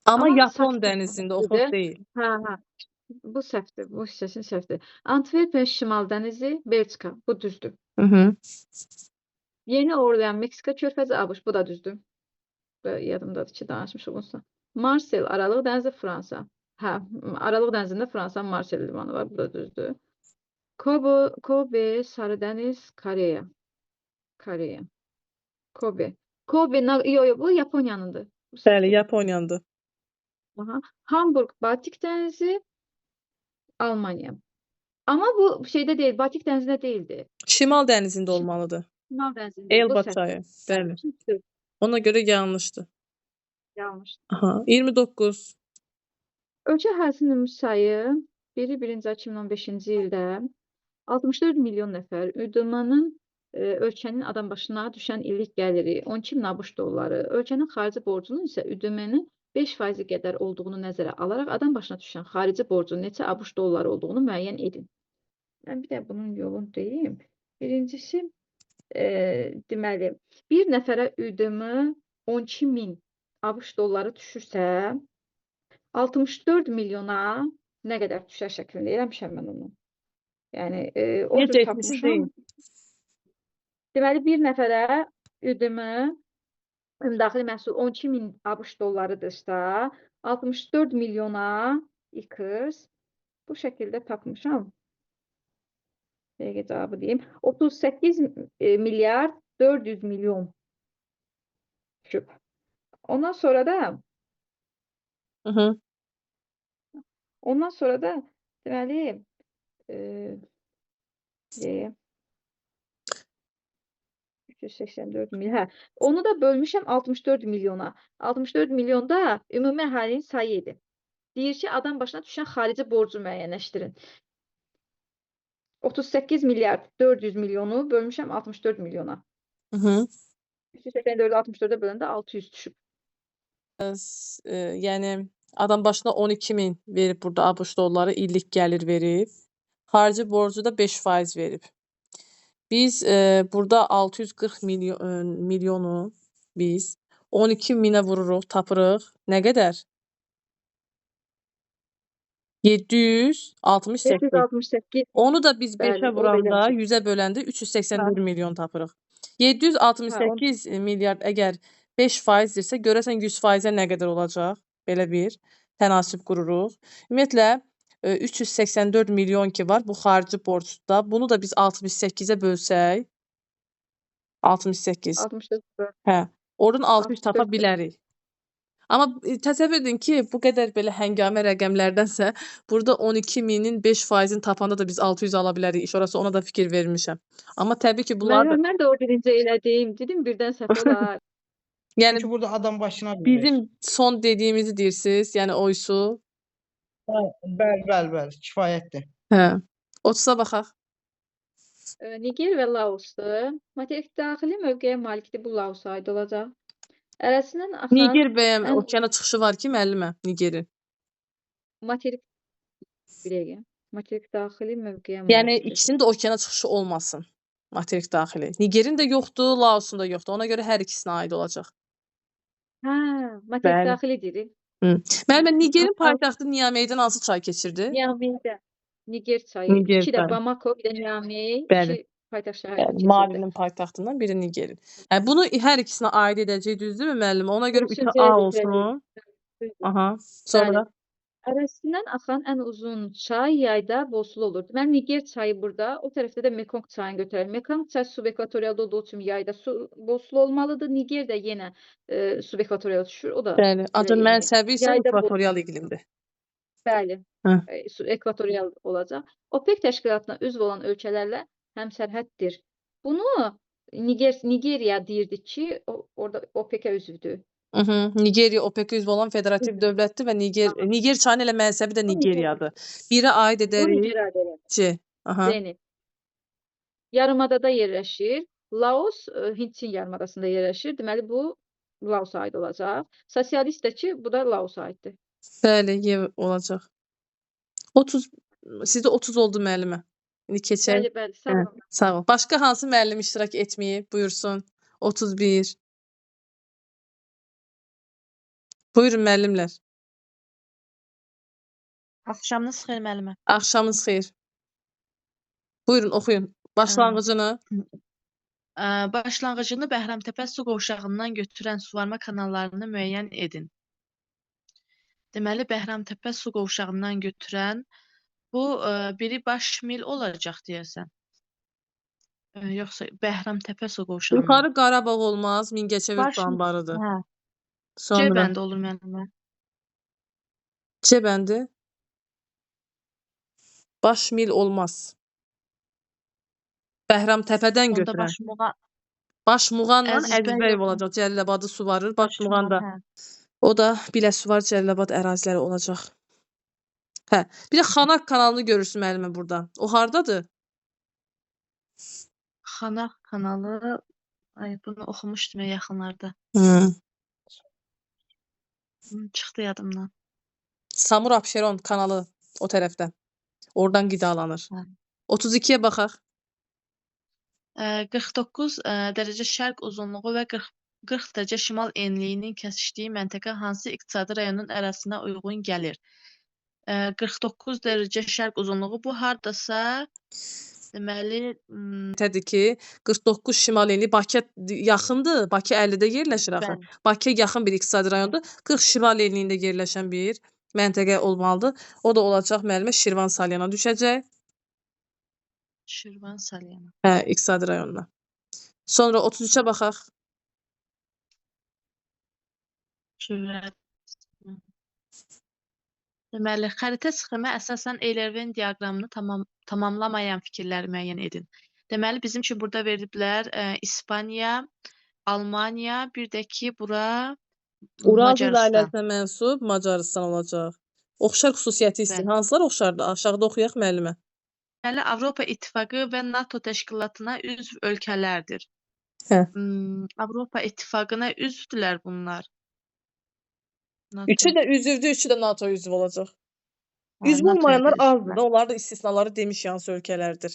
Amma Amma Yapon Sakit dənizində, dənizidir. Oxot deyil. Hə. Bu səhvdir, bu hissəsi səhvdir. Antwerpen Şimal dənizi, Belçika. Bu düzdür. Yeni Orlean, Meksika körfəzi, ABŞ. Bu da düzdür. Yadımdadır ki, danışmışıq bununla. Marsel, Aralıq dənizi, Fransa. Hə, Aralıq dənizində Fransanın Marsel limanı var. Bu da düzdür. Kobe, Sarıdəniz, Koreya. Koreya. Kobe. Yo, bu Yaponiyanındır. Bəli, Yaponiyandır. Aha. Hamburg, Baltik dənizi, Almaniya. Amma bu şeydə deyil, Baltik dənizində deyildi. Şimal dənizində olmalıdır. Şimal dənizində. Elba çayı. Bəli. Ona görə yanlışdır. Yanlış. Aha. 29. Ölkə əhalisi nüfus sayı 1-ci ay 2015-ci ildə 64 milyon nəfər, ÜDM-nın ölkənin adam başına düşən illik gəliri 12 min ABŞ dolları, ölkənin xarici borcunun isə ÜDM-nin 5% qədər olduğunu nəzərə alaraq adam başına düşən xarici borcun neçə ABŞ dolları olduğunu müəyyən edin. Mən bir də bunun yolunu deyim. Birincisi, deməli, bir nəfərə ÜDM 12 min ABŞ dolları düşürsə, 64 milyona nə qədər düşər şəklində eləmişəm mən onu. Yəni, o Necə cür etmisiniz tapmışam. deyin. Deməli, bir nəfərə ÜDM ümumdaxili məhsul 12 min ABŞ dollarıdırsa, 64 milyona x bu şəkildə tapmışam. Dəqiqə cavabı deyim. 38 milyard 400 milyon düşüb. Ondan sonra da Hı -hı. deməli, deyim, 384 milyon. Hə, onu da bölmüşəm 64 milyona. 64 milyonda ümumi əhalinin sayı idi. Deyir ki, adam başına düşən xarici borcu müəyyənləşdirin. 38 milyard 400 milyonu bölmüşəm 64 milyona. Hı -hı. 384'ü 64'e böləndə 600 düşüb. Yəni adam başına 12 min verib burada ABŞ dolları illik gəlir verib. Xarici borcu da 5% verib. Biz burada 640 milyonu biz 12 minə vururuq, tapırıq. Nə qədər? 768. 768. Onu da biz Bəli, 5'ə o vuranda, belə. 100'ə böləndə 384 Hə. milyon tapırıq. Hə, 768 milyard əgər 5%dirsə, görəsən 100%-ə nə qədər olacaq? Belə bir tənasüb qururuq. Ümumiyyətlə 384 milyon ki var bu xarici borcda. Bunu da biz 68'ə bölsək, 68. 64. Hə, oradan 600 tapa 64. bilərik. Amma təsəvvür edin ki, bu qədər belə həngamə rəqəmlərdənsə, burada 12 minin 5%-ni tapanda da biz 600 ala bilərik. İş orası ona da fikir vermişəm. Amma təbii ki, bunlar da Mən də o birinci elədim. Dedim birdən səhv olar. yəni Çünki burada adam başına verir. bizim son dediyimizi deyirsiniz, yəni oysu. Bəli, kifayətdir. Hə. 30-a baxaq. Niger və Laosdur. Materik daxili mövqeyə malikdir. Bu Laosa aid olacaq. Ərazisindən axan Niger bəyəm ən okeana çıxışı var ki, müəllimə, Nigerin. materik bir dəqiqə. Materik daxili mövqeyə Yəni malikdir. ikisinin də okeana çıxışı olmasın. Materik daxili. Nigerin də yoxdur, Laosun da yoxdur. Ona görə hər ikisinə aid olacaq. Hə, materik Bəli. daxili deyirik. Müəllimə, Nigerin paytaxtı Niameydən hansı çay keçirdi? Niameydə. Niger çayı. Niger, İki də bəli. Bamako, bir də Niamey. Bəli. İki paytaxt şəhərdən keçirdi. Malinin paytaxtından biri Nigerin. Yəni bunu hər ikisinə aid edəcək, düzdürmü müəllim? Ona görə 3-ə Üçüncüyə A götürəcəyik. olsun. Düzdür. Aha. Sonra Ərazisindən axan ən uzun çay yayda bosulu olur. Deməli, Niger çayı burada, o tərəfdə də Mekong çayını götürək. Mekong çayı subekvatorialda olduğu üçün yayda bosulu olmalıdır. Niger də yenə subekvatorial düşür. O da bəli, ancaq yəni mənsəbi isə yayda ekvatorial iqlimdir. bəli, Hə. ekvatorial olacaq. OPEC təşkilatına üzv olan ölkələrlə həmsərhəddir. Bunu Nigeriya deyirdi ki, orada OPEC-ə üzvdür. Nigeriya OPEC-ə üzv olan federativ dövlətdir və Niger çayının elə mənsəbi də Nigeriyadır. Birə aid Bu edərik Niger adı. C. Aha. Zeynep. Yarımadada yerləşir. Laos Hind-Çin yarımadasında yerləşir. Deməli bu Laosa aid olacaq. Sosialist də ki, bu da Laosa aiddir. Bəli, Y olacaq. 30 sizdə 30 oldu müəllimə. İndi keçək. Bəli, sağ Hə, olun. sağ ol. Başqa hansı müəllim iştirak etməyib? Buyursun. 31. Buyurun müəllimlər. Axşamınız xeyir müəllimə. Axşamınız xeyir. Buyurun, oxuyun. Başlanğıcını. Başlanğıcını Bəhramtəpə su qovşağından götürən suvarma kanallarını müəyyən edin. Deməli, Bəhramtəpə su qovşağından götürən bu biri baş mil olacaq deyəsən. Yoxsa Bəhramtəpə su qovşağından. Yuxarı Qarabağ olmaz, Mingəçevir Baş- anbarıdır. Hə, C Sonra bəndi olur müəllimə. C bəndi. Baş mil olmaz. Bəhramtəpədən Onda götürən. başmuğa Başmuğanla Əzizbəy Əzizbəyev yoxdur. olacaq. Cəlilabadlı su varır. Başmuğan da. hə. O da Biləsuvar Cəlilabad əraziləri olacaq. Hə, bir də Xanak kanalını görürsün müəllimə burada. O hardadır? Xanaq kanalı. Ay, bunu oxumuşdum ya yaxınlarda. Hı. Çıxdı yadımdan. Samur Abşeron kanalı o tərəfdə. Oradan qidalanır. Hə. 32-yə baxaq. 49 dərəcə şərq uzunluğu və 40 dərəcə şimal enliyinin kəsişdiyi məntəqə hansı iqtisadi rayonun ərazisinə uyğun gəlir? 49 dərəcə şərq uzunluğu bu hardasa deməli Tədir ki, 49 şimal enli Bakıya yaxındır. Bakı 50-də yerləşir axı. bəli. Bakıya yaxın bir iqtisadi rayondur. 40 şimal enliyində yerləşən bir məntəqə olmalıdır. O da olacaq müəllimə Şirvan Salyana düşəcək. Şirvan Salyana. Hə, iqtisadi rayonuna. Sonra 33-ə baxaq. Şöhrət. Deməli, xəritə sxemə əsasən Eylerven diaqramını tamamlamayan fikirləri müəyyən edin. Deməli, bizim üçün burada veriblər İspaniya, Almaniya, bir də ki, bura Ural dil Macarıstan. ailəsinə mənsub Macarıstan olacaq. Oxşar xüsusiyyəti istəyir. Bəli. Hansılar oxşardır? Aşağıda oxuyaq müəllimə. Deməli, Avropa İttifaqı və NATO təşkilatına üzv ölkələrdir. Hə. Avropa İttifaqına üzvdülər bunlar. NATO. Üçü də üzvdür, üçü də NATO üzv olacaq. Hə, Üzv NATO-ya olmayanlar da azdır üzvdülər. da, onlar da istisnaları demiş hansı ölkələrdir.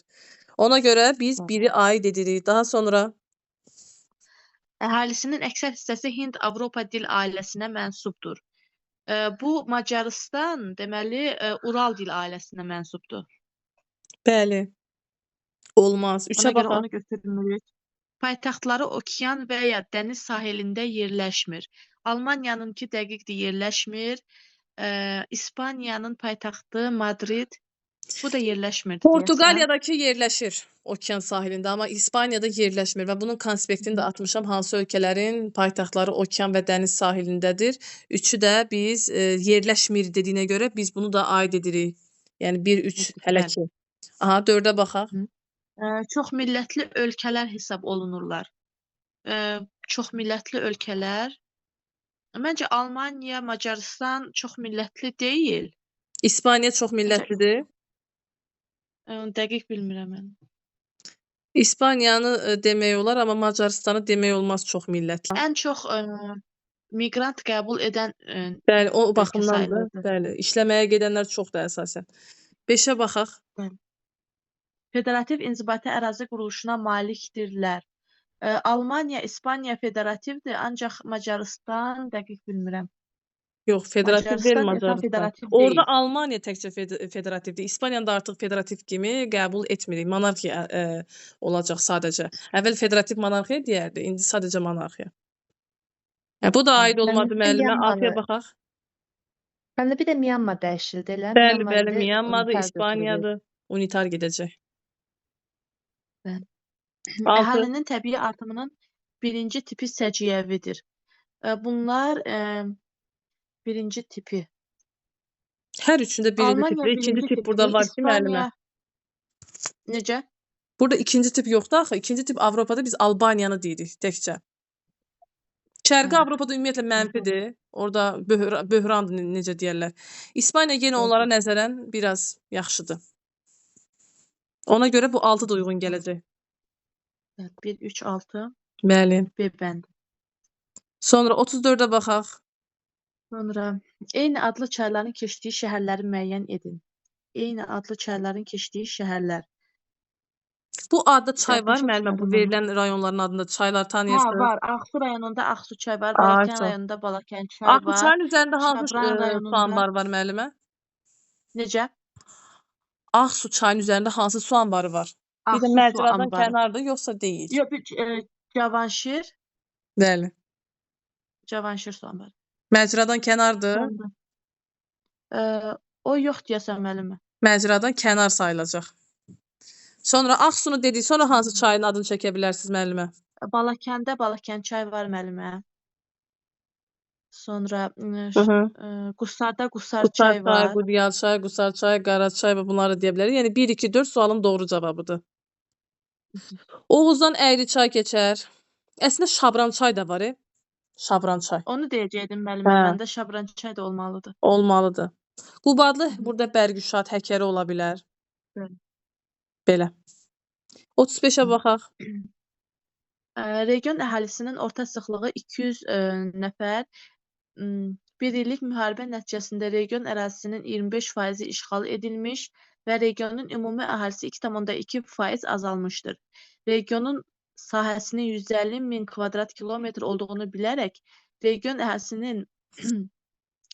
Ona görə biz Hı. biri aid edirik. Daha sonra Əhalisinin əksər hissəsi Hind-Avropa dil ailəsinə mənsubdur. Bu Macarıstan, deməli, Ural dil ailəsinə mənsubdur. bəli. Olmaz. Ona 3-ə görə baxaq. onu götürmürük. Paytaxtları okean və ya dəniz sahilində yerləşmir. Almaniyanınki dəqiqdir, yerləşmir. İspaniyanın paytaxtı Madrid. Bu da yerləşmir deyəsən. Portuqaliyadakı yerləşir okean sahilində, amma İspaniyada yerləşmir və bunun konspektini də atmışam. Hansı ölkələrin paytaxtları okean və dəniz sahilindədir. Üçü də biz yerləşmir dediyinə görə biz bunu da aid edirik. Yəni 1-3 hələ Bəli. ki. Aha, 4-ə baxaq. Çox millətli ölkələr hesab olunurlar. Çox millətli ölkələr. Məncə Almaniya, Macarıstan çox millətli deyil. İspaniya çox millətlidir. Dəqiq bilmirəm mən. İspaniyanı demək olar, amma Macarıstanı demək olmaz çox millətli. Ən çox miqrant qəbul edən Bəli, o ölkə baxımdandır. sayılırdı. Bəli, işləməyə gedənlər çoxdur əsasən. 5-ə baxaq. Federativ inzibati ərazi quruluşuna malikdirlər. Almaniya, İspaniya federativdir, ancaq Macarıstan dəqiq bilmirəm. Yox, federativ deyil Macarıstan Macarıstan. federativ Orada deyil. Almaniya təkcə federativdir. İspaniyanı da artıq federativ kimi qəbul etmirik. Monarxiya olacaq sadəcə. Əvvəl federativ monarxiya deyərdi, indi sadəcə monarxiya. Bu da aid olmadı müəllimə. 6-ya baxaq. Məndə bir də Myanmar dəyişildi elə. Bəli, Myanmar bəli, indi Myanmadır, unitar götürülür. İspaniyadır. Unitar gedəcək. Bəli. 6. Əhalinin təbii artımının birinci tipi səciyyəvidir. Bunlar birinci tipi. Hər üçündə birinci Almaniya tipdir. İkinci birinci tip burada tipdir. var ki, müəllimə. İspaniya necə? Burada ikinci tip yoxdur axı. İkinci tip Avropada biz Albaniyanı deyirik təkcə. Şərqi Hə. Avropada ümumiyyətlə mənfidir. Orada böhrandır necə deyərlər. İspaniya yenə onlara nəzərən biraz yaxşıdır. Ona görə bu 6 da uyğun gələcək. 1, 3, 6 Bəli. B bəndi. Sonra 34-ə baxaq. Sonra eyni adlı çayların keçdiyi şəhərləri müəyyən edin. Eyni adlı çayların keçdiyi şəhərlər. Bu adda çay Dəqiq var çox müəllimə. Bu yadımdan verilən rayonların adında çaylar Hə, tanıyırsınız. var. Ağsu rayonunda Ağsu çay var. Ay, Balakən çox. rayonunda Balakən çay Ağsu var. çayın üzərində hansı Şabran rayonunda suanbar var müəllimə? necə? Ağsu çayın üzərində hansı su anbarı var? Bir də Ağsu su Məcradan anbarı. kənardır, yoxsa deyil? Yox, Cavanşir. Bəli. Cavanşir su anbarı. Məcradan kənardır. Sonra, o yox deyəsən müəllimə. Məcradan kənar sayılacaq. Sonra Ağsunu dedik, sonra hansı çayın adını çəkə bilərsiniz müəllimə? Balakəndə Balakən çay var müəllimə. Sonra Qusarda Qusar Qusar çay çay, var. Qudyal çay, Qusar çay, Qara çay və bunları deyə bilərik. Yəni 1, 2, 4 sualın doğru cavabıdır. Oğuzdan Əyri çay keçər. Əslində Şabran çay da var. Şabran çay. Onu deyəcəkdim müəllimə. Hə. Məndə Şabran çay da olmalıdır. Olmalıdır. Qubadlı burada Bərgüşad, Həkəri ola bilər. Bəli. Belə. 35-ə baxaq. Region əhalisinin orta sıxlığı 200 nəfər. 1 illik müharibə nəticəsində region ərazisinin 25% işğal edilmiş və regionun ümumi əhalisi 2,2% azalmışdır. Regionun sahəsinin 150 min kvadrat kilometr olduğunu bilərək, region əhalисinin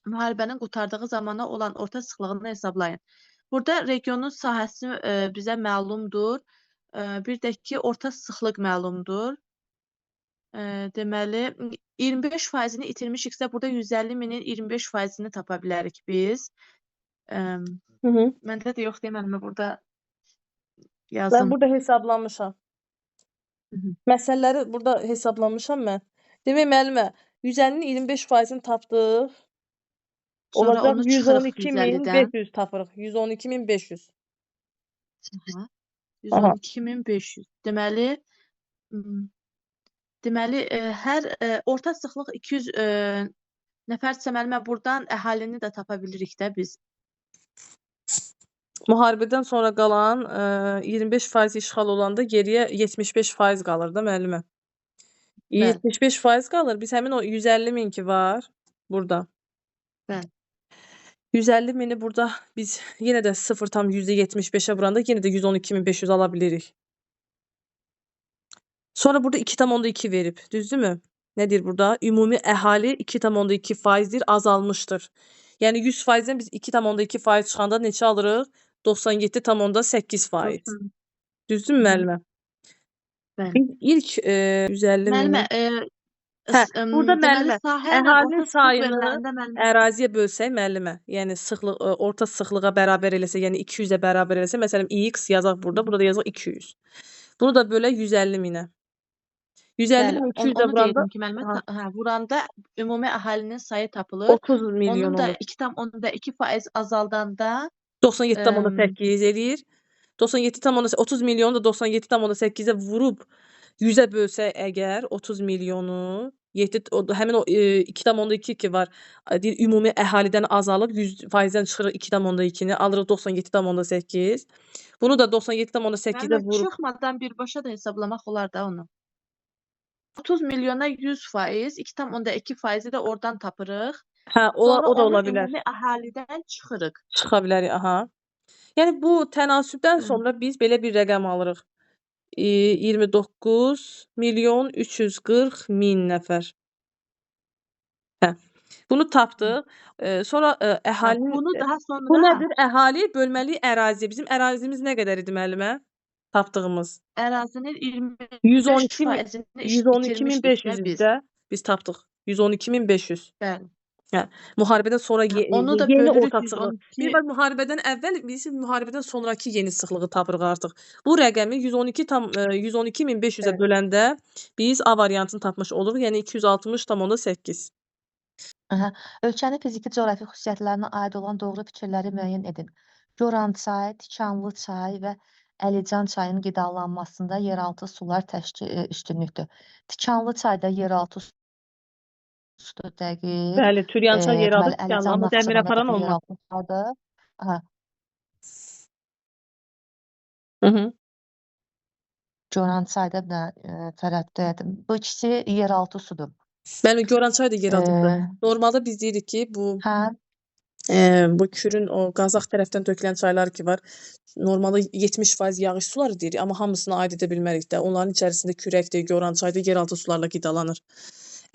müharibənin qurtardığı zamana olan orta sıxlığını hesablayın. Burada regionun sahəsi bizə məlumdur. Bir də ki, orta sıxlıq məlumdur. Deməli, 25%-ni itirmişiksə, burada 150 minin 25%-ni tapa bilərik biz. Hı -hı. Məndə də yox deməli, burada Mən yazım. burada hesablamışam. Məsələləri burada hesablamışam mən. Demək müəllimə, 150-nin 25%-ni tapdıq. Sonra Olacaq onu çıxırıq 150-dən. 112.500 tapırıq. 112.500. Aha. 112.500. Deməli, hər orta sıxlıq 200 nəfərsə müəllimə, buradan əhalini də tapa bilirik də biz. Müharibədən sonra qalan 25% işğal olanda geriyə 75% qalır da müəllimə. Bəli. 75% qalır. Biz həmin o 150 min ki var burada. Bəli. 150 mini burada biz yenə də 0,75-ə vuranda yenə də 112.500 ala bilirik. Sonra burada 2,2 verib, düzdürmü? Nə deyir burada? Ümumi əhali 2,2%-dir, azalmışdır. Yəni 100%-dən biz 2,2% çıxanda neçə alırıq? 97,8%. Düzdürmü müəllimə? Bəli. Biz ilk 150 Müəllimə, mini burada deməli, müəllimə, sahə ilə əhalinin orta sıxlıq sayını bölmələrində müəllimə. əraziyə bölsək müəllimə, yəni sıxlıq orta sıxlığa bərabər eləsə, yəni 200-ə bərabər eləsə, məsələn x yazaq burada da yazaq 200. Bunu da bölək 150 minə. 150 Bəli, min 200-ə onu vuranda deyirdim ki, müəllimə, vuranda ümumi əhalinin sayı tapılır. 30 milyon Onun da olur. 2,2% azaldanda 97,8 eləyir. 30 milyonu da 97,8-ə vurub 100-ə bölsək əgər 30 milyonu, həmin o 2,2 ki var, deyir ümumi əhalidən azalıb 100%-dən çıxırıq 2,2-ni, alırıq 97,8. Bunu da 97,8-ə müəllimə, vurub çıxmadan birbaşa da hesablamaq olar da onu. 30 milyona 100%, 2,2%-i də oradan tapırıq. hə, Sonra o da ola onu bilər. ümumi əhalidən çıxırıq. Çıxa bilərik, aha. Yəni bu tənasübdən sonra biz belə bir rəqəm alırıq. 29 milyon 340 min nəfər. Hə. Bunu tapdıq. Sonra əhalinin Bunu daha sonra bu nədir? Əhali bölməli ərazi. Bizim ərazimiz nə qədər idi müəllimə? Tapdığımız. ərazinin 112.500 itirmişdik də biz. də biz tapdıq. 112.500. Bəli. Hə. Müharibədən sonra Onu da yeni bölürük orta sıxlıq. 112. Bir var müharibədən əvvəl, birisi müharibədən sonrakı yeni sıxlığı tapırıq artıq. Bu rəqəmi 112.500-ə Bəli. böləndə biz A variantını tapmış oluruq. Yəni 260,8. Aha. Ölkənin fiziki coğrafi xüsusiyyətlərinə aid olan doğru fikirləri müəyyən edin. Goran çay, Tikanlı çay və Əlican çayının qidalanmasında yeraltı sular üstünlükdür. Tikanlı çayda yeraltı sudur dəqiq. Bəli, Türyan çay yeraltı, Deməli, Tikanlı, Əlican amma dəmir aparan Naxçıvanda olmaz. yeraltı çaydır. Aha. Hı. Goran çayda da tərəddüd edim. Bu ikisi yeraltı sudur. Bəli, Goran çay da yeraltıdır. Ee, Normalda biz deyirik ki, bu hə, bu Kürün o Qazax tərəfdən tökülən çaylar ki var, normalda 70% yağış suları deyirik, amma hamısına aid edə bilmərik də. Onların içərisində kürəkdir, Goran çaydır, yeraltı sularla qidalanır.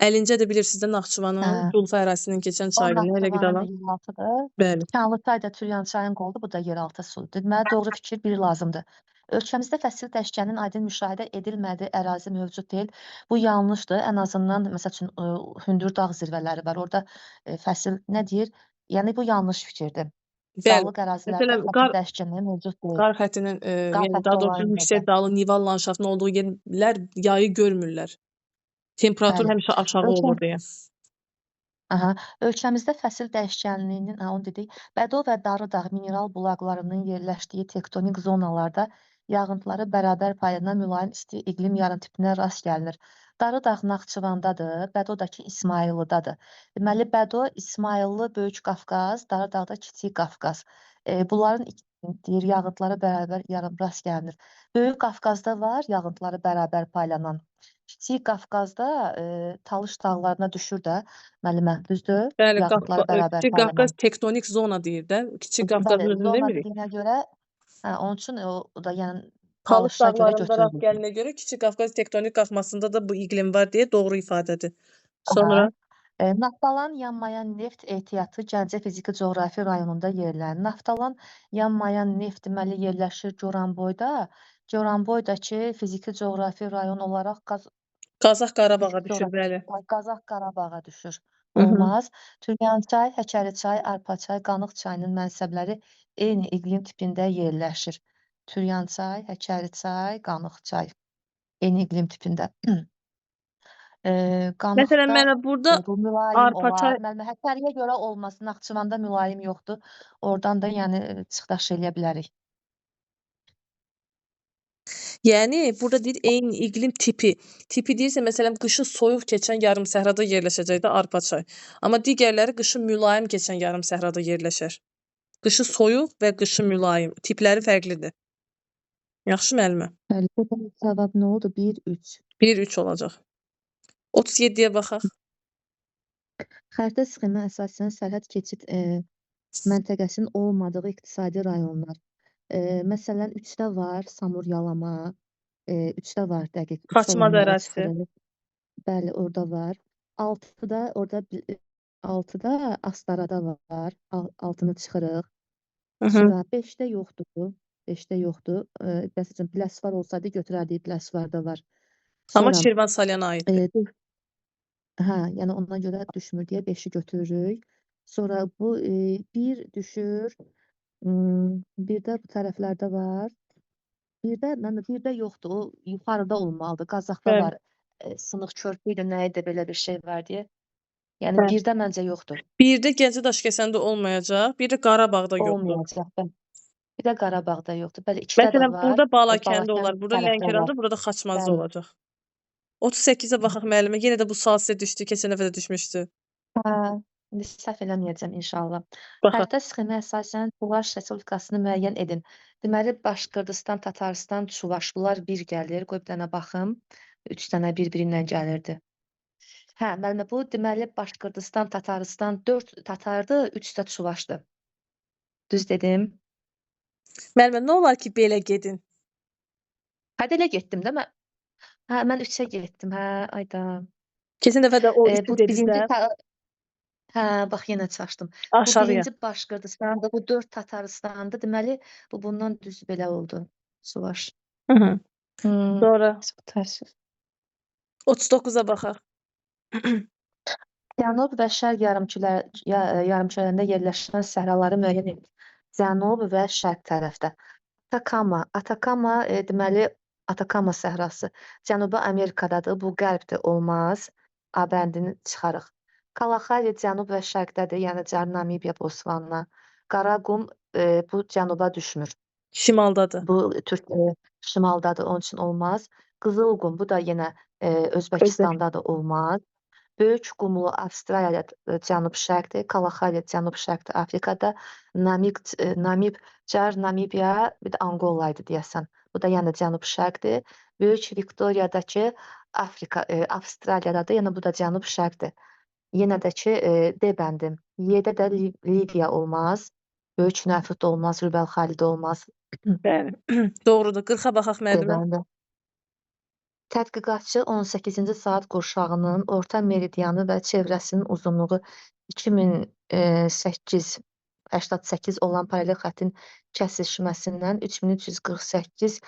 Əlincə də bilirsiniz də Naxçıvanın hə. Culfa ərazisindən keçən O çaydır. Nə ilə Naxçıvanın da qidalanır? yeraltıdır. Bəli. Tikanlı çay da Türyan çayın qoludur, bu da yeraltı sudur. Deməli, doğru fikir biri lazımdır. Ölkəmizdə fəsil dəşkənin aydın müşahidə edilmədiyi ərazi mövcud deyil. Bu yanlışdır. Ən azından, məsəl üçün, hündür dağ zirvələri var. Orada fəsil nə deyir? Yəni, bu yanlış fikirdir. Bəli. Dağlıq ərazilərdə Məsələn, fəsil dəşkəni mövcud deyil. qar xəttinin, Qar yəni xətti daha olan doğrusu yerdə. yüksək dağlı Nival landşaftının olduğu yerlər yayı görmürlər. Temperatur Bəli. həmişə aşağı olur deyə. Aha. Ölkəmizdə fəsil dəyişkənliyinin, onu dedik, Bədo və Darıdağ mineral bulaqlarının yerləşdiyi tektonik zonalarda yağıntıları bərabər payına mülayim isti iqlim yarımtipinə rast gəlinir. Darıdağ Naxçıvandadır, Bədo da ki İsmayıllıdadır. Deməli, Bədo, İsmayıllı, Böyük Qafqaz, Darıdağ da Kiçik Qafqaz. Bunların deyir, yağıntılara bərabər rast gəlinir. Böyük Qafqazda var yağıntıları bərabər paylanan. Kiçik Qafqazda Talış dağlarına düşür də müəllimə, düzdür? Bəli, Yağıntıları bərabər Kiçik Qafqaz paylanan. tektonik zona deyir də. Kiçik Qafqazın Bəli, özünü zona demirik. dediyinə görə, onun üçün o da yəni Talış Talışa görə dağlarında rast götürülür. gəlinə görə Kiçik Qafqaz tektonik qalxmasında da bu iqlim var deyə doğru ifadədir. Aha. Sonra Naftalan yanmayan neft ehtiyatı Gəncə fiziki coğrafi rayonunda yerlənir. Naftalan yanmayan neft deməli yerləşir Goranboyda. Goranboy da ki fiziki coğrafi rayon olaraq Qazax Qarabağa fiziki düşür, coğrafi bəli. Qazax Qarabağa düşür. Hı -hı. Olmaz. Türkənçay, Həkəriçay, Arpaçay, Qanıq çayının mənsəbləri eyni iqlim tipində yerləşir. Türkənçay, Həkəriçay, Qanıq çay eyni iqlim tipində. Məsələn, Qanıqda mənə burada bu mülayim Arpaçay olar. Müəllimə, Həsəriyə görə olmaz. Naxçıvanda mülayim yoxdur. Oradan da yəni çıxdaş eləyə bilərik. yəni burada deyir eyni iqlim tipi. Tipi deyirsə məsələn qışı soyuq keçən yarım səhrada yerləşəcək də Arpaçay. Amma digərləri qışı mülayim keçən yarım səhrada yerləşər. Qışı soyuq və qışı mülayim. Tipləri fərqlidir. Yaxşı müəllimə. Bəli, bu da cavab nə oldu? 1-3. 1-3 olacaq. 37-yə baxaq. Xəritə sxemi əsasən sərhəd keçid məntəqəsinin olmadığı iqtisadi rayonlar. Məsələn, 3-də var Samur Yalama, 3-də var dəqiq. 3 Xaçmaz olanlara ərazisi. çıxırıq. Bəli, orada var. 6-da orada 6-da Astarada var. 6-nı çıxırıq. Hı -hı. Sonra 5-də yoxdur. 5-də yoxdur. Məsələn, Biləsuvar olsaydı götürərdik. Biləsuvarda var. Amma Sonra Şirvan Salyana aiddir. hə, yəni ona görə düşmür deyə 5-i götürürük. Sonra bu 1 düşür. Bir də bu tərəflərdə var. Bir də mən 1-də yoxdur. O yuxarıda olmalıdır. Qazaxda Bəli. var. Sınıq körpü idi, nə idi belə bir şey var deyə. Yəni Bəli. 1-də məncə yoxdur. 1-də Gəncə Daşkəsəndə olmayacaq. Bir də Qarabağda yoxdur. Olmayacaq. Bəli. Bir də Qarabağda yoxdur. Bəli, 2-də də Məsələn, var. burada Balakəndə Balakən olar, burada tərəfdə var. Lənkəranda, burada Xaçmazda Bəli. olacaq. 38-ə baxaq müəllimə. Yenə də bu sual sizə düşdü, keçən dəfə də düşmüşdü. Hə, indi səhv eləməyəcəm inşallah. Baxaq. Xəritə sxemi əsasən Çuvaş Respublikasını müəyyən edin. Deməli, Başqırdistan, Tataristan, Çuvaş bunlar bir gəlir. Qoy bir dənə baxım. 3 dənə bir-biri ilə gəlirdi. Hə, müəllimə, bu deməli Başqırdistan, Tataristan 4 Tatardır, 3 də Çuvaşdır. Düz dedim. Müəllimə, nə olar ki, belə gedin? Hə, elə getdim də mən. Hə, mən 3-ə getdim. Hə, ayda. Keçən dəfə də o Bu 3-ü dedinizdə birinci hə, bax yenə çaşdım. Bu aşağıya. birinci Başqırdistandır, bu 4 Tataristandır. Deməli, bu bundan düz belə oldu. Çuvaş. Hı -hı. Sonra Çox təəssüf. 39-a baxaq. Cənub və Şərq yarımkürələrində yerləşən səhraları müəyyən edin. Cənub və şərq tərəfdə. Atakama deməli Atakama səhrası Cənubi Amerikadadır. Bu qərbdir, olmaz. A bəndini çıxarıq. Kalahari cənub və şərqdədir, yəni Namibiya, Botsvana. Qaraqum bu cənuba düşmür. Şimaldadır. Bu şimaldadır, onun üçün olmaz. Qızılqum bu da yenə Özbəkistandadır, olmaz. Böyük qumlu Avstraliya cənub-şərqdir, Kalahari cənub-şərqdir Afrikada, Namibiya, bir də Angola idi deyəsən. Bu da yəni cənub-şərqdir. Böyük Viktoriyadakı Avstraliyadadır, yəni bu da cənub-şərqdir. Yenə də ki, D bəndim. Y-də də Liviya olmaz. Böyük Nəfud olmaz, Rübəl Xalidə olmaz. Bəli. Doğrudur. 40-a baxaq müəllimə. Bəli. Tədqiqatçı 18-ci saat qurşağının orta meridianı və çevrəsinin uzunluğu 2888 olan paralel xəttin kəsişməsindən 3348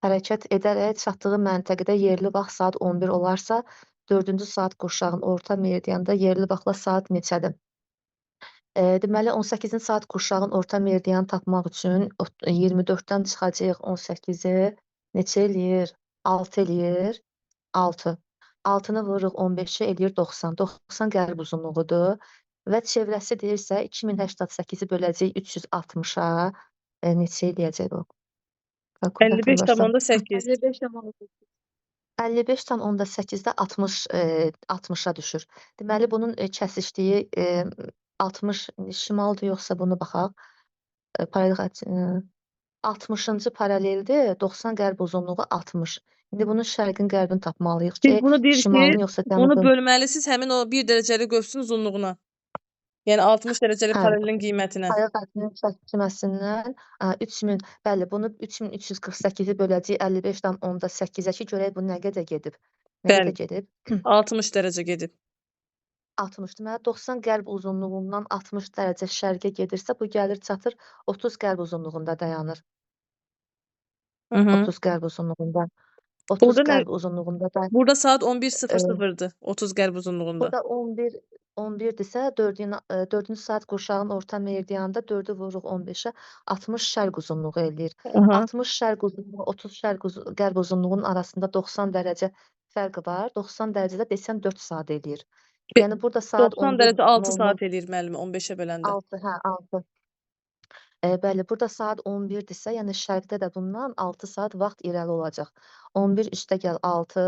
hərəkət edərək çatdığı məntəqədə yerli vaxt saat 11 olarsa, 4-cü saat qurşağının orta meridianında yerli vaxtla saat neçədir? Deməli, 18-ci saat qurşağın orta meridianı tapmaq üçün 24-dən çıxacağıq 18-i neçə eləyir? 6 eləyir. 6. 6-nı vururuq 15-i eləyir 90. 90 qərb uzunluğudur. Və çevrəsi deyirsə 2088-i böləcək 360-a neçə eləyəcək o? 55,8. 55,8-də 60-a düşür. Deməli, bunun kəsişdiyi 60 şimaldır yoxsa bunu baxaq. Paralel xətt 60-cı paraleldir, 90 qərb uzunluğu 60. İndi bunun şərqin, qərbini tapmalıyıq Siz ki, bunu deyirsiniz, şimalın yoxsa onu cənubun. bölməlisiniz həmin o 1 dərəcəlik qövsün uzunluğuna. Yəni 60 dərəcəlik Hə, paralelin qiymətinə. paya xəttinin çəkilməsindən 3000, bəli, bunu 3348-i böləcəyik 55,8-ə ki, görək bu nə qədər gedib. Nə Bəli. qədər gedib? 60 dərəcə gedib. 60. Deməli 90 qərb uzunluğundan 60 dərəcə şərqə gedirsə, bu gəlir çatır 30 qərb uzunluğunda dayanır. Hı -hı. 30 qərb uzunluğunda. 30 Burada nə? qərb uzunluğunda da Burada saat 11:00-dır 30 qərb uzunluğunda. burada 11-dirsə 4-cü saat qurşağın orta meridianında 4-ü vururuq 15-ə 60 şərq uzunluğu eləyir. Aha. 60 şərq uzunluğu 30 qərb uzunluğunun arasında 90 dərəcə fərqi var. 90 dərəcədə desən 4 saat eləyir. Be- Yəni burada saat 90 dərəcə 6 11:00 saat eləyir müəllimə 15-ə böləndə. 6, hə, 6. Bəli, burada saat 11-dirsə, yəni şərqdə də bundan 6 saat vaxt irəli olacaq. 11 üstə gəl 6,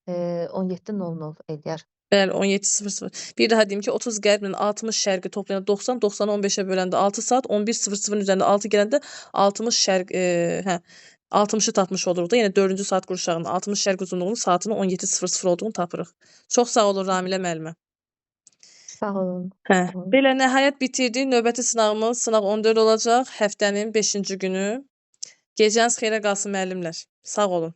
17:00 eləyər. Bəli, 17:00. Bir daha deyim ki, 30 qərblə 60 şərqi toplayanda 90, 90-ı 15-ə böləndə 6 saat, 11:00-ın üzərində 6 gələndə 60 şərq, hə, 60-ı tapmış oluruq da. Yəni 4-cü saat qurşağının 60 şərq uzunluğunun saatının 17:00 olduğunu tapırıq. Çox sağ olun Ramilə müəllimə. Sağ olun. Hə, Sağ olun. belə nəhayət bitirdik. Növbəti sınağımız sınaq 14 olacaq. Həftənin 5-ci günü. Gecəniz xeyrə qalsın müəllimlər. Sağ olun.